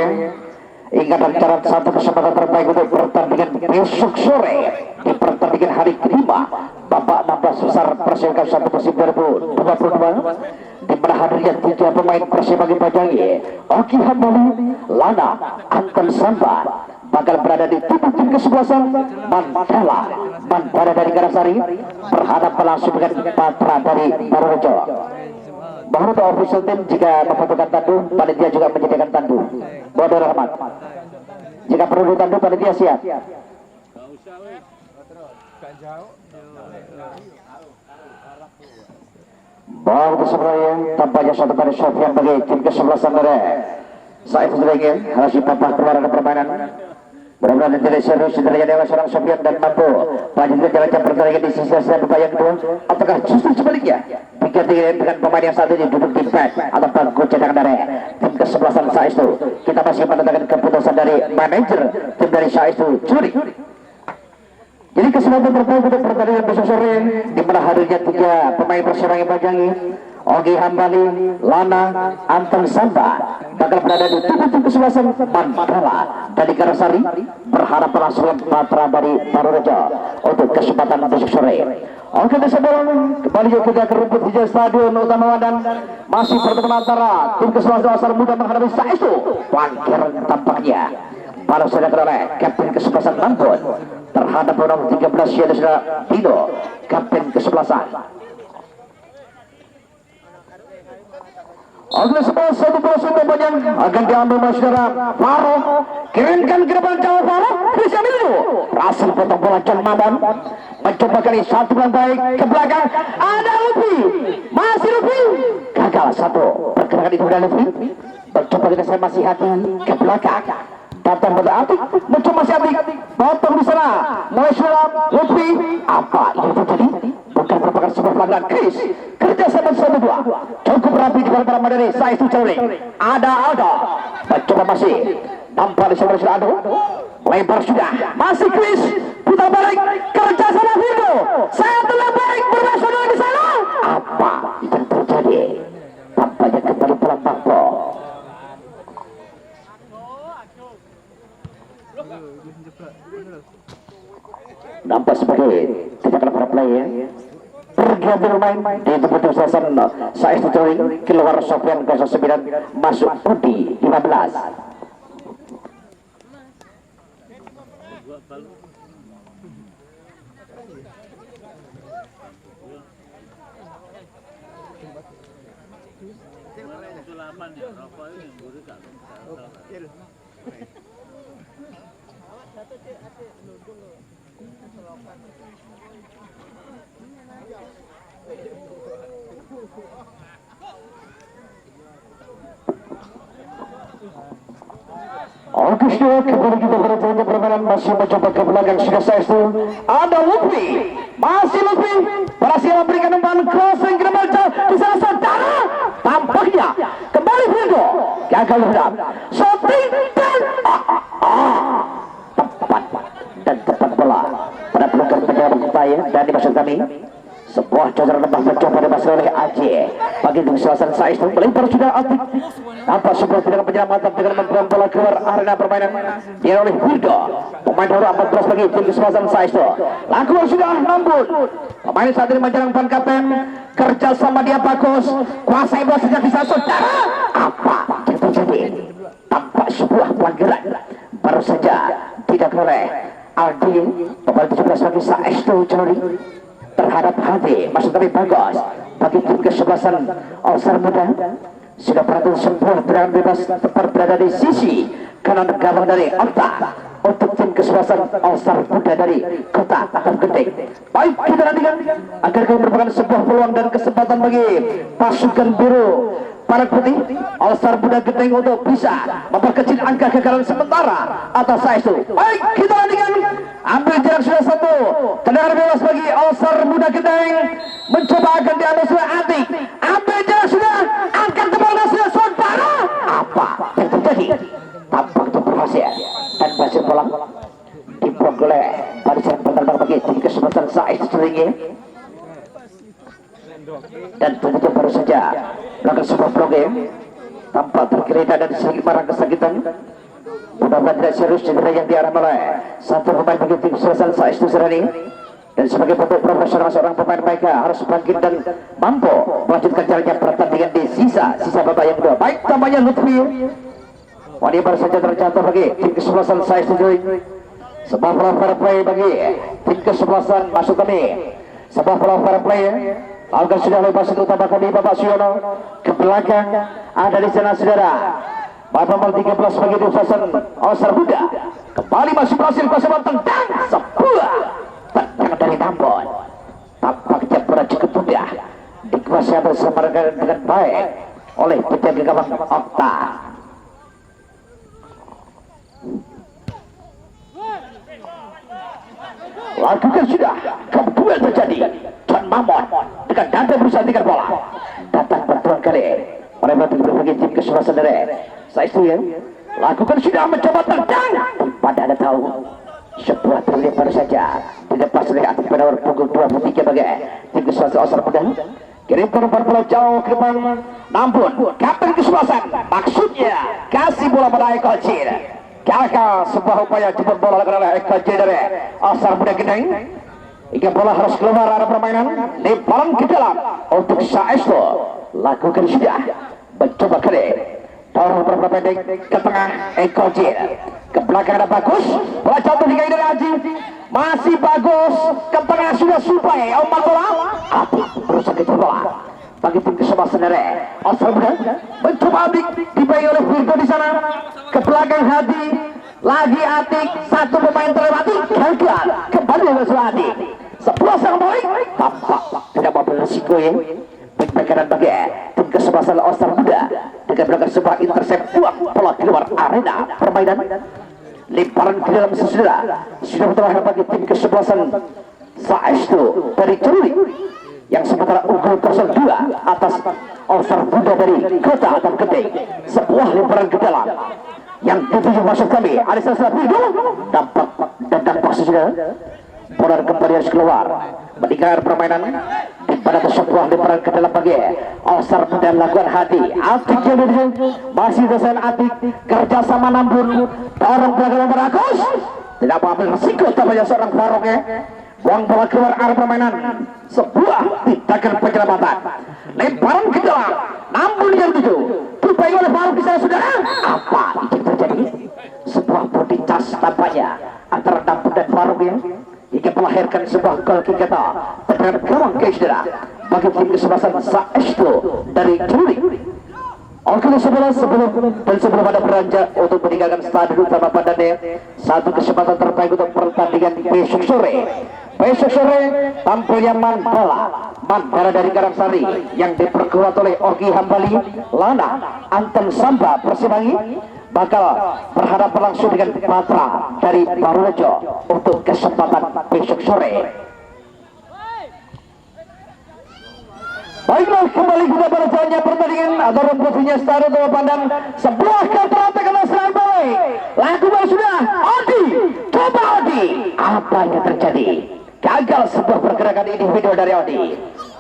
[SPEAKER 1] Ingatan catat satu kesempatan terbaik untuk pertandingan besok sore di pertandingan hari kelima babak 16 besar Persib satu musim 2022 di mana hadirnya 3 pemain Persib bagi Pajangi Oki Hambali, Lana, Anton Samba bakal berada di tim kesebelasan Mandala dari Garasari berhadapan langsung dengan Patra dari Barorejo. Bahwa untuk official tim jika membutuhkan tandu, panitia juga menyediakan tandu. Bodoh rahmat. Jika perlu tandu, panitia siap. Bahwa itu sebenarnya tampaknya suatu kali Sofian bagi tim kesebelasan dari Saif Zulaingin harus dipapah keluar dari permainan. Mudah-mudahan tidak serius dari Dewa seorang Sofian dan mampu melanjutkan jalannya pertandingan di sisi babak yang kedua. Apakah justru sebaliknya diganti dengan pemain yang satu ini duduk di pad atau bangku cadangan dari tim kesebelasan Saestu? Kita masih menantikan keputusan dari manajer tim dari Saestu Juri. Jadi kesempatan terbaik untuk pertandingan besok sore di mana hadirnya 3 pemain Persib Pajangi Ogi Hambali, Lana, Anton Samba bakal berada di tim kesebelasan Mandala dari Garasari berharap langsung Patra dari Barorejo untuk kesempatan besok sore. Oke sebelum kembali kita ke rumput hijau Stadion Utama Wadan masih pertemuan antara tim kesebelasan Osar Muda menghadapi Saestu. Wangkir tampaknya baru saja oleh Kapten kesebelasan Lampun terhadap nomor 13 yaitu sudah Dino, kapten kesebelasan. Oleh sebuah satu bola super panjang akan diambil oleh saudara Farouk, kirimkan ke depan jauh Farouk, bisa dulu berhasil potong bola John Mamon, mencoba kali satu yang baik ke belakang, ada Luffy, masih Luffy, gagal satu pergerakan itu dari Luffy, mencoba kita saya masih hati ke belakang, datang pada Atik, mencoba masih Atik, potong di sana, mulai suram Luffy, apa itu terjadi? Bukan merupakan sebuah pelanggaran. Chris kerjasama 1-2 cukup rapi di para dari saya itu Charlie. Ada Aldo mencoba masih nampak di sebelah sudah Aldo lebar sudah masih Chris putar balik kerjasama Virgo satu baik bermasuk di sana. Apa yang terjadi? Tampaknya kembali pulang Bangko. Nampak sebagai tindakan para player pergi bermain di tempat suasana saya setuju keluar Sofian 09 masuk Udi 15. Oke, kembali kita berjalan permainan masih mencoba ke belakang sudah saya itu ada Luffy, masih Luffy berhasil memberikan umpan crossing ke depan di sana saudara tampaknya kembali Virgo gagal hendak shooting dan tepat bola pada pelukan penjaga upaya dan di maksud kami sebuah jajaran lembah mencoba dimasukkan oleh Aceh bagi tim suasana saya itu melempar sudah Atik nampak sebuah tindakan penyerang mantap dengan membuang bola keluar arena permainan dia oleh Virgo pemain baru 14 bagi tim suasana saya itu lakukan sudah namun pemain saat ini menjalankan ban kapten kerja sama dia bagus kuasai bola sejak bisa saudara apa yang terjadi tampak sebuah pelanggaran baru saja tidak oleh Aldi pemain 17 bagi saya itu Charlie terhadap hati maksud kami bagus bagi tim kesebelasan All-Star muda sudah beratur sebuah tendangan bebas tepat berada di sisi kanan gawang dari Okta untuk tim kesebelasan All-Star muda dari kota Tergenting. Baik kita nantikan agar kami merupakan sebuah peluang dan kesempatan bagi pasukan biru para putih All-Star muda Genting untuk bisa memperkecil angka kekalahan sementara atas saya itu. Baik kita nantikan ambil jarak sudah satu tendangan bebas bagi All-Star muda Genting mencoba akan diambil sudah Atik ambil jarak sudah angkat kepala sudah saudara apa yang terjadi tampak itu berhasil dan berhasil bola diblok oleh barisan penerbang bagi tim kesempatan Said seringnya dan begitu baru saja melakukan sebuah program tampak tergeledah dan sedikit marah kesakitan mudah-mudahan tidak serius cedera yang diarah oleh satu pemain bagi tim kesempatan Said Serani dan sebagai bentuk profesional seorang pemain mereka harus bangkit dan mampu melanjutkan jalannya pertandingan di sisa babak yang kedua. Baik tampaknya Lutfi wanita baru saja terjatuh bagi tim kesebelasan saya sendiri sebuah bola fair play bagi tim kesebelasan masuk kami sebuah bola fair play agar sudah lepas itu tambah kami Bapak Siono ke belakang ada di sana saudara Bapak nomor 13 bagi tim kesebelasan All-Star muda kembali masih berhasil pasangan tendang sebuah tendangan dari Tambon tampaknya bola cukup mudah dikuasai bersama dengan baik oleh penjaga gawang Okta. Lakukan sudah kedua terjadi John Mamon dengan dada berusaha tinggal bola datang bertuan kali oleh bagi tim kesebelasan dari saya itu ya lakukan sudah mencoba tendang pada anda tahu sebuah terlihat baru saja dilepas oleh Atik pada nomor punggung 23 bagi tim kesebelasan All-Star muda kirimkan umpan bola jauh ke depan namun kapten kesebelasan maksudnya kasih bola pada Eko Cir gagal sebuah upaya jemput bola lakukan oleh Eko Cir dari All-Star muda Genting hingga bola harus keluar arah permainan lemparan ke dalam untuk Saesto lakukan sudah mencoba kali dorong berapa pendek ke tengah Eko Cir ke belakang ada bagus bola jatuh hingga dari Haji masih bagus ke tengah sudah Supai umpan bola Atik berusaha kejar bola bagi tim kesebelah sendiri. Oscar Muda mencoba Atik dibayi oleh Virgo di sana ke belakang Hadi lagi Atik satu pemain terlewati gagal kembali oleh Atik sebuah sang balik tampak tidak mau beresiko ya baik kanan bagi tim kesebelasan Oscar Muda dengan melakukan sebuah intercept buang bola di luar arena permainan. Lemparan ke dalam sesudah sudah terakhir bagi tim kesebelasan Saestu dari Cerurik yang sementara unggul 0-2 atas Oscar Muda dari Kota Adam Gede. Sebuah lemparan ke dalam yang dituju masuk kami Alisa Virgo dampak dan dampak sesudah bola kembali harus keluar meninggalkan permainan di pada sebuah lemparan ke dalam bagi Oscar Muda melakukan Hadi Atik yang masih dosen Atik kerjasama Nambun dorong belakang berakus tidak mengambil resiko tampaknya seorang Faroknya buang bola keluar arah permainan sebuah tindakan penyelamatan lemparan ke dalam Nambun yang tuju dibayi oleh Farok di sana saudara apa yang terjadi sebuah body charge tampaknya antara Nambun dan Farok ya hingga melahirkan sebuah gol kita terhadap gawang saudara bagi tim kesebelasan Saestu dari Cerurik. Oke sebelum ada beranjak untuk meninggalkan stadion utama Padannya satu kesempatan terbaik untuk pertandingan besok sore. Besok sore tampilnya Mandala dari Karangsari yang diperkuat oleh Ogi Hambali, Lana, Anton Samba Persibangi bakal berhadapan langsung dengan Patra dari Barurejo untuk kesempatan besok sore. Baiklah kembali kita pada jalannya pertandingan atau rumputnya stadion Tua Pandan sebuah counter-attack kena serang balik lakukan sudah Odi coba Odi apa yang terjadi gagal sebuah pergerakan individu dari Odi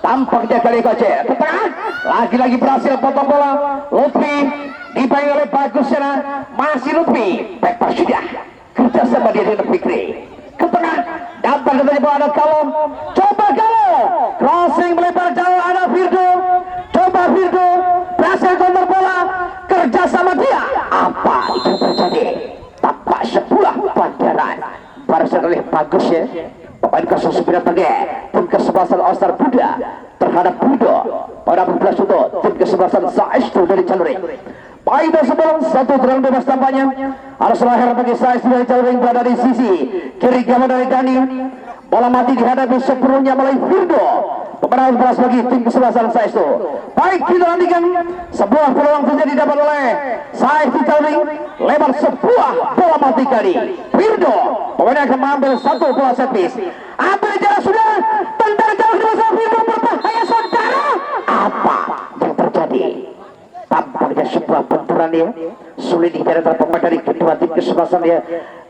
[SPEAKER 1] tampaknya kali Koce ke tengah lagi-lagi berhasil potong bola Lutfi dibayi oleh Bagus sana masih Lutfi back sudah kerjasama dia dengan Fikri ke tengah datang ke tengah ada Kalom coba Kalom crossing melebar jauh ada Virgo coba Virgo berhasil counter bola kerjasama dia apa itu terjadi tampak sebuah pelajaran berhasil oleh Bagus ya pemain 09 bagi tim kesebelasan Oscar Muda terhadap Budo pada 14 untuk tim kesebelasan Saestu dari Cerurik. Baik sebelum satu terang bebas tampaknya harus lahir bagi Saestu dari Cerurik berada di sisi kiri gawang dari Dani bola mati dihadapi sepenuhnya melalui Virgo pemenang beras bagi tim kesebelasan Saestu. Baik kita nantikan sebuah peluang terjadi dapat oleh Saestu Cerurik lebar sebuah bola mati kali Virgo pemain akan mengambil satu bola servis ambil jarak sudah tendang jauh di masa Virgo berbahaya saudara apa yang terjadi tampaknya sebuah benturan ya sulit dihindari pemain dari kedua tim kesebelasan ya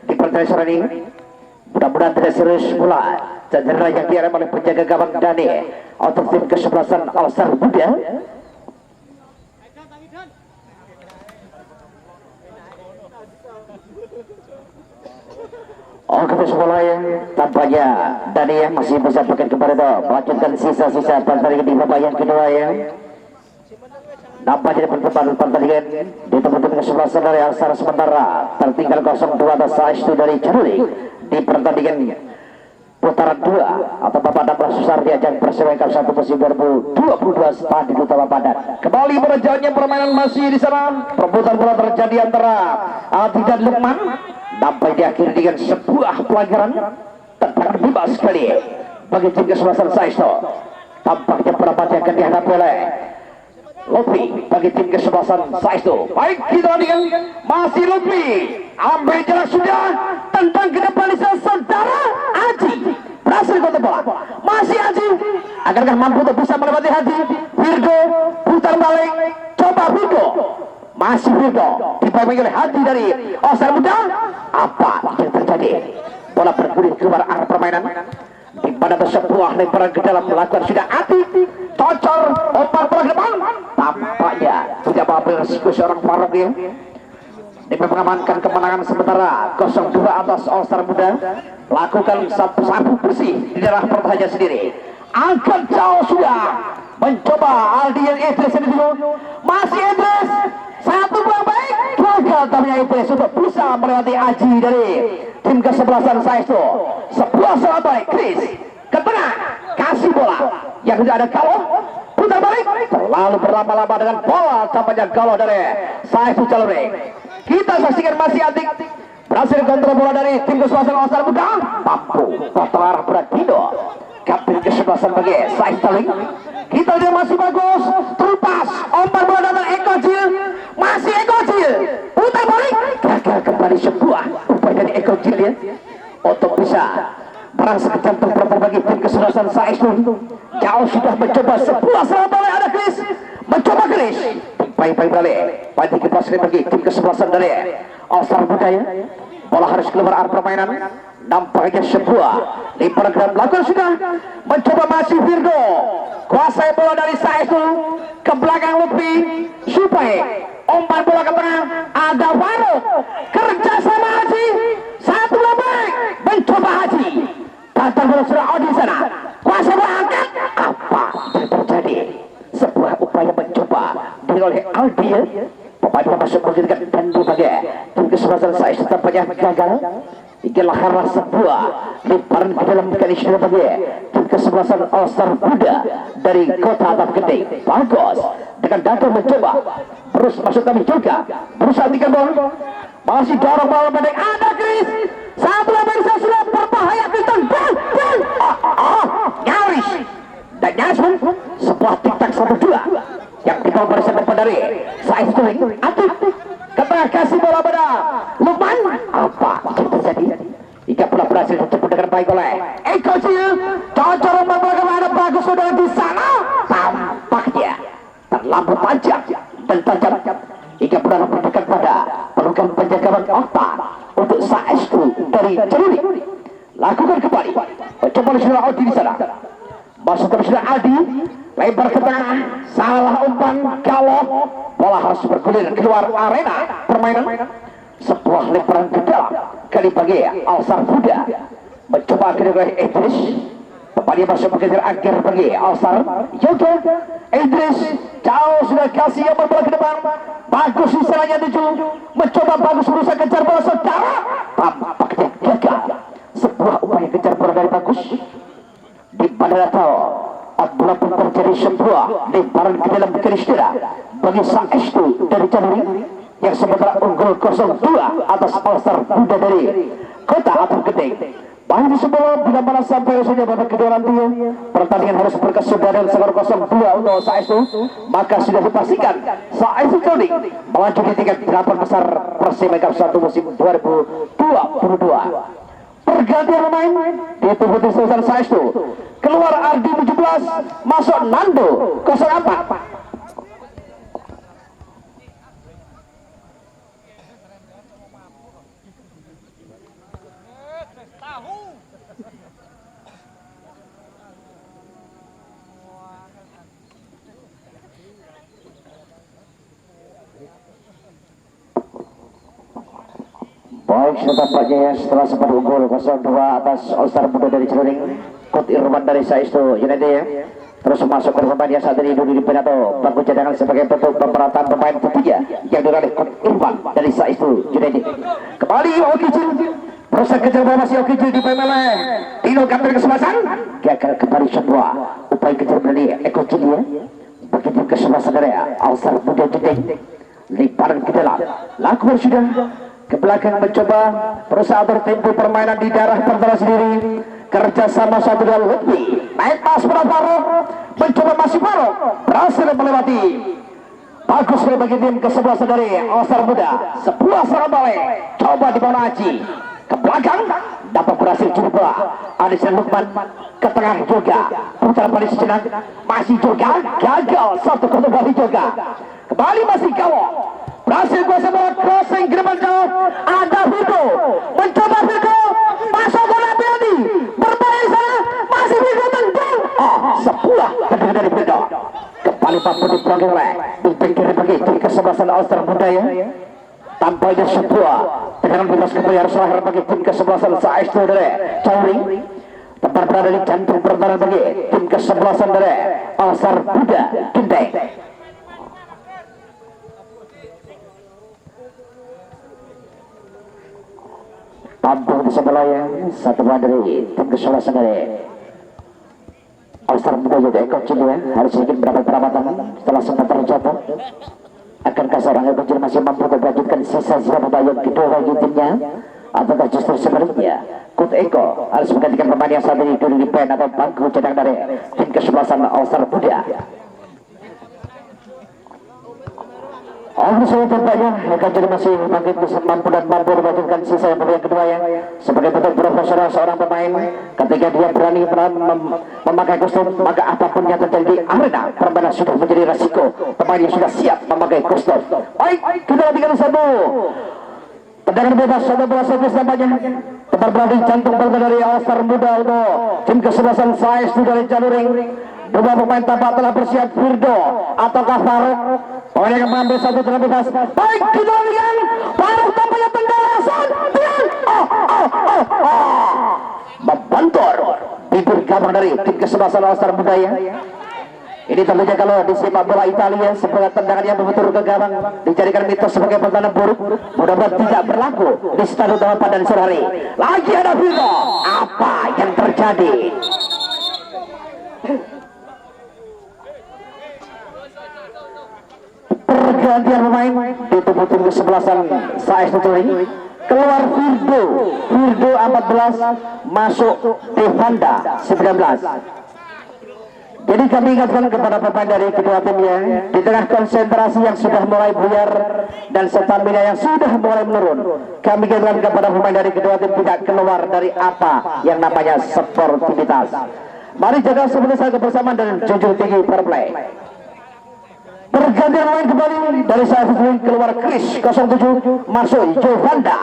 [SPEAKER 1] di pertandingan ini mudah-mudahan tidak serius pula cedera yang dialami oleh penjaga gawang Dani untuk tim kesebelasan Oscar Muda. Oke sekolah ya tampaknya Dani ya masih bisa pakai kembali itu melanjutkan sisa-sisa pertandingan di babak yang kedua ya. Nampaknya pertandingan di teman-teman kesebelasan dari Aksara sementara tertinggal 0-2 atas Saestu dari Cerurik di pertandingan putaran 2 atau babak 16 besar di ajang Persebaya Cup 1 musim 2022 Stadion Utama Padan. Kembali berjalannya permainan masih di sana. Perebutan bola terjadi antara Adi dan Lukman. Sampai diakhiri dengan sebuah pelanggaran tendangan bebas sekali bagi tim kesebelasan Saestu. Tampaknya pendapat yang akan dihadapi oleh Lutfi bagi tim kesebelasan Saestu. Baik kita lihat masih Lutfi ambil jarak sudah tentang ke depan di saudara Aji berhasil kontak bola masih Aji agarkah mampu untuk bisa melewati Haji Virgo putar balik coba Virgo masih Virgo dibayi oleh Haji dari Oscar Muda apa yang terjadi bola bergulir keluar arah permainan di mana sebuah lemparan ke dalam melakukan sudah Atik cocor opat bola ke depan tampaknya tidak mengambil resiko seorang Farok ya demi mengamankan kemenangan sementara 0-2 atas Oscar Muda lakukan sapu bersih di daerah pertahanan sendiri angkat jauh sudah mencoba Aldian Idris ini dulu masih Idris satu bola baik gagal tampaknya Idris untuk bisa melewati Aji dari tim kesebelasan Saestu. Sebuah serangan balik Chris ke tengah, kasih bola yang tidak ada kalau putar balik, terlalu berlama-lama dengan bola tampaknya kalau dari Saestu Jaluri. Kita saksikan masih Atik berhasil kontrol bola dari tim kesebelasan Osar Muda. Mampu potong arah Bradino, kapten kesebelasan bagi Saestu Jaluri. Kita lihat masih bagus, terlepas umpan bola datang Eko Jil, masih Eko Jil putar balik, gagal kembali sebuah upaya dari Eko Jil ya untuk bisa berhasil jantung berapa bagi tim kesebelasan Saestu. Jauh sudah mencoba sebuah serangan balik, ada Chris mencoba Chris baik-baik balik pada kipas bagi tim kesebelasan dari Osar Muda ya. Bola harus keluar arah permainan, nampaknya sebuah lemparan ke belakang sudah mencoba masih Virgo, kuasai bola dari Saestu ke belakang Lutfi supaya umpan bola ke tengah, ada Faruk kerja sama Haji, satu lebih mencoba Haji, datang bola sudah di sana, kuasai bola angkat, apa yang terjadi? Sebuah upaya mencoba diri oleh Aldi ya. Pemain masuk menjadikan dan berbagai tim kesebelasan Saestu tampaknya gagal. Inilah arah sebuah lemparan ke dalam garis bagi tim kesebelasan Osar Muda dari Kota Atap Gede. Bagus dengan Dato mencoba terus masuk kami juga berusaha 3 gol, masih dorong bola pendek, ada Chris satu lebih sudah berbahaya Kristen nyaris dan Yasmin sebuah tik-tak 1-2 yang dibawa barisan depan dari Saestu Atik ke tengah, kasih bola pada Lukman, apa yang terjadi? Jika pula berhasil dijemput dengan baik oleh Eko Jil, cocok umpan bola kemana, bagus sudah di sana, tampaknya terlalu panjang dan tajam. Jika pula mendekat pada pelukan penjagaan Okta untuk Saestu dari Jaluri, lakukan kembali mencoba sudah Aldi di sana, masuk terus sudah Aldi lebar ke tengah, salah umpan kalau bola harus bergulir keluar arena permainan. Sebuah lemparan ke dalam kali bagi Osar Muda, mencoba akhirnya oleh Idris, kembali masuk mengejar akhir bagi Osar Yoga. Idris jauh sudah kasih yang bola ke depan, bagus istilahnya tujuh, mencoba bagus berusaha kejar bola saudara, tampaknya gagal. Sebuah upaya kejar bola dari bagus di bandara Tao. Bola pun terjadi sebuah lemparan ke dalam garis tengah bagi Saestu dari Jaluri yang sementara unggul 0-2 atas Osar Muda dari Kota Atap Gede. Baik sebelum bila mana sampai usahanya babak kedua nanti pertandingan harus berkesudahan skor 0-2 untuk Saestu, maka sudah dipastikan Saestu Jaluri melaju di tingkat 8 besar Persema Cup 1 musim 2022. Pergantian pemain ditunggu di selesai Saestu. Keluar Ardi 17, masuk Nando 04. Baik, tampaknya setelah sempat unggul 0-2 atas Osar Muda dari Jaluri, Kot Irwan dari Saestu United ya, terus masuk ke pemain yang saat ini duduk di Penato bangku cadangan sebagai bentuk pemerataan pemain ketiga yang diraih Kot Irwan dari Saestu United. Kembali Oki Jil, proses kejar bola masih Oki Jil di PML Tino kapten kesebelasan, gagal kembali sebuah upaya kejar dari Eko Jil ya, begitu kesebelasan dari Osar Muda United, lemparan ke dalam, lakukan sudah ke belakang mencoba berusaha atur tempo permainan di daerah pertahanan sendiri, kerjasama satu dan lebih naik pas pada Faruk, mencoba masih Faruk berhasil melewati, bagus bagi tim kesebelasan dari Osar Muda. Sebuah serangan balik coba di bawah Haji ke belakang, dapat berhasil juru bola Adis dan Lukman ke tengah juga, putar balik sejenak masih juga gagal, satu kembali juga kembali masih Kawo berhasil kuasa bola crossing ke depan jauh, ada Virgo mencoba Virgo masuk bola Biadi berbalik sana, masih Virgo tendang, sebuah tendangan dari Virgo kembali mampu diperangi oleh pinggir bagi tim kesebelasan Osar Muda ya. Tampaknya sebuah tendangan bebas kembali harus lahir bagi tim kesebelasan Saestu dari Jaluri, tempat berada di jantung pertahanan bagi tim kesebelasan dari Osar Muda Gendeng. mampu di sebelah yang satu buah dari tim kesebelasan dari All-Star muda juga Eko Cil ya, harus sedikit berapa perawatan setelah sempat terjatuh. Akankah seorang Eko Cil masih mampu melanjutkan sisa-sisa yang kedua bagi timnya, ataukah justru sebaliknya Kut Eko harus menggantikan pemain yang saat ini duduk di pen atau bangku cadangan dari tim kesebelasan All-Star muda. Saya tampaknya Eko Cil masih mampu dan mampu melanjutkan sisa yang kedua ya, sebagai bentuk profesional seorang pemain. Ketika dia berani memakai kostum, maka apapun yang terjadi di arena permainan sudah menjadi resiko. Pemain yang sudah siap memakai kostum. Baik, kita tinggal satu tendangan bebas, satu bola servis nampaknya tepat berada di jantung bola dari All-Star muda untuk tim kesebelasan Sais dari Januring. Dua pemain tampak telah bersiap, Firdo ataukah Faruk. Pemain yang mengambil satu tendangan bebas. Baik, kita lihat Faruk tampaknya tendangan membantor bibir gawang dari tim kesebelasan All-Star muda ya. Ini tentunya kalau di sepak bola Italia sebuah tendangan yang betul ke gawang dijadikan mitos sebagai pertanda buruk. Mudah-mudahan tidak berlaku di stadion utama pada sore hari. Lagi ada Firdo. Apa yang terjadi? Pergantian pemain di tubuh tim kesebelasan Sais ini. Keluar Firdo 14, masuk Devanda 19. Jadi kami ingatkan kepada pemain dari kedua timnya, di tengah konsentrasi yang sudah mulai buyar dan stamina yang sudah mulai menurun, kami ingatkan kepada pemain dari kedua tim tidak keluar dari apa yang namanya sportivitas. Mari jaga sebenarnya kebersamaan dan junjung tinggi fair play. Pergantian main kembali dari saat itu keluar Chris 07, masuk Jovanda.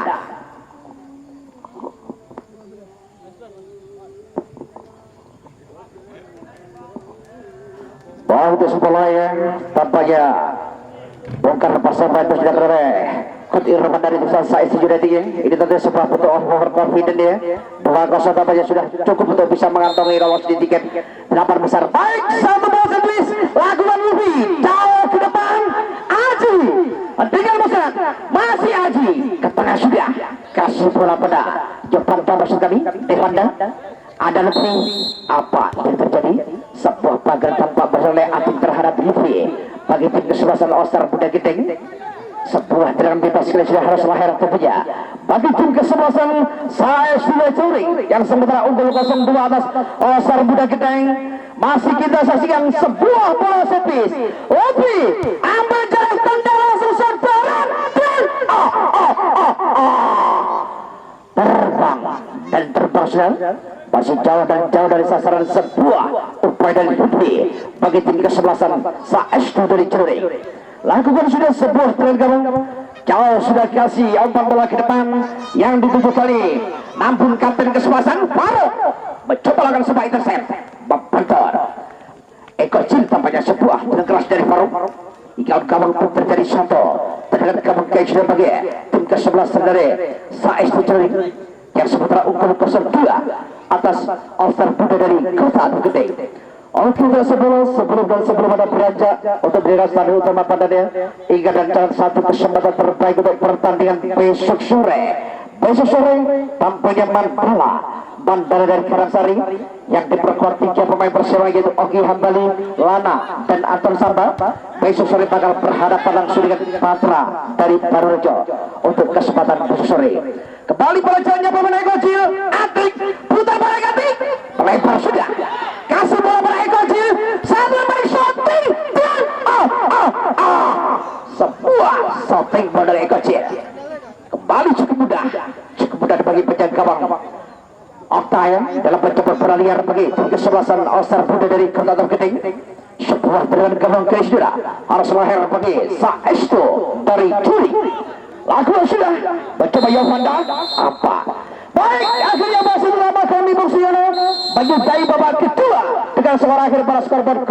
[SPEAKER 1] Wah, itu sebelah ya, tampaknya bongkar persamaan itu sudah oleh Kut Irfan dari tim Sais Junedi. Ini tentunya sebuah foto of overconfident ya. 2-0 tampaknya sudah cukup untuk bisa mengantongi lolos di tiket 8 besar. Baik, satu bola servis lakukan Luffy jauh ke depan. Aji tinggal masyarakat, masih Aji ke tengah sudah kasih bola pada Jepang maksud kami Devanda. Ada lebih apa yang terjadi? Sebuah pagar tampak beroleh api terhadap Luffy bagi tim kesebelasan All-Star muda Giteng. Sebuah tendangan bebas sudah harus lahir tentunya bagi tim kesebelasan Sais Junedi yang sementara unggul 0-2 atas All-Star muda Giteng. Masih kita saksikan sebuah bola servis. Luffy ambil jarak tendang langsung serbaran dan terbang dan terbang sudah masih jauh dan jauh dari sasaran. Sebuah upaya dari Luffy bagi tim kesebelasan Sais dari Junedi. Lakukan sudah sebuah tendangan jauh sudah kasih umpan bola ke depan yang dituju kali. Namun kapten kesebelasan Faruk mencoba lakukan sebuah intercept membantor. Eko Cil tampaknya sebuah tendangan keras dari Faruk. Hingga gawang pun terjadi satu tendangan gawang ke sudah bagi tim kesebelasan dari Sais Junedi yang sementara unggul 0-2 atas All-Star muda dari Kota Gede. Oke, sebelum ada beranjak untuk beriras stadion utama padanya, ingat dan jangan satu kesempatan terbaik untuk pertandingan besok sore. Besok sore tampaknya Mandala dari Karangsari yang diperkuat 3 pemain Persela yaitu Ogi Hambali, Lana dan Anton Samba. Besok sore bakal berhadapan langsung dengan Patra dari Barurejo untuk kesempatan besok sore. Kembali pelajarannya pemain Eko Cil, Atik putar balik Atik, melebar sudah kasih bola pada Eko Cil, satu lagi shooting dan sebuah shooting bola dari Eko Cil. Kembali cukup mudah bagi penjaga gawang Okta ya, dalam mencoba bola liar bagi kesebelasan All-Star muda dari Kota Gede. Sebuah tendangan gawang ke saudara harus lahir bagi Saestu dari Juri. Lakukan sudah mencoba Yovanda apa? Baik, akhirnya masih lama kami Bung Siono bagi babak kedua dengan skor akhir pada skor 0-2.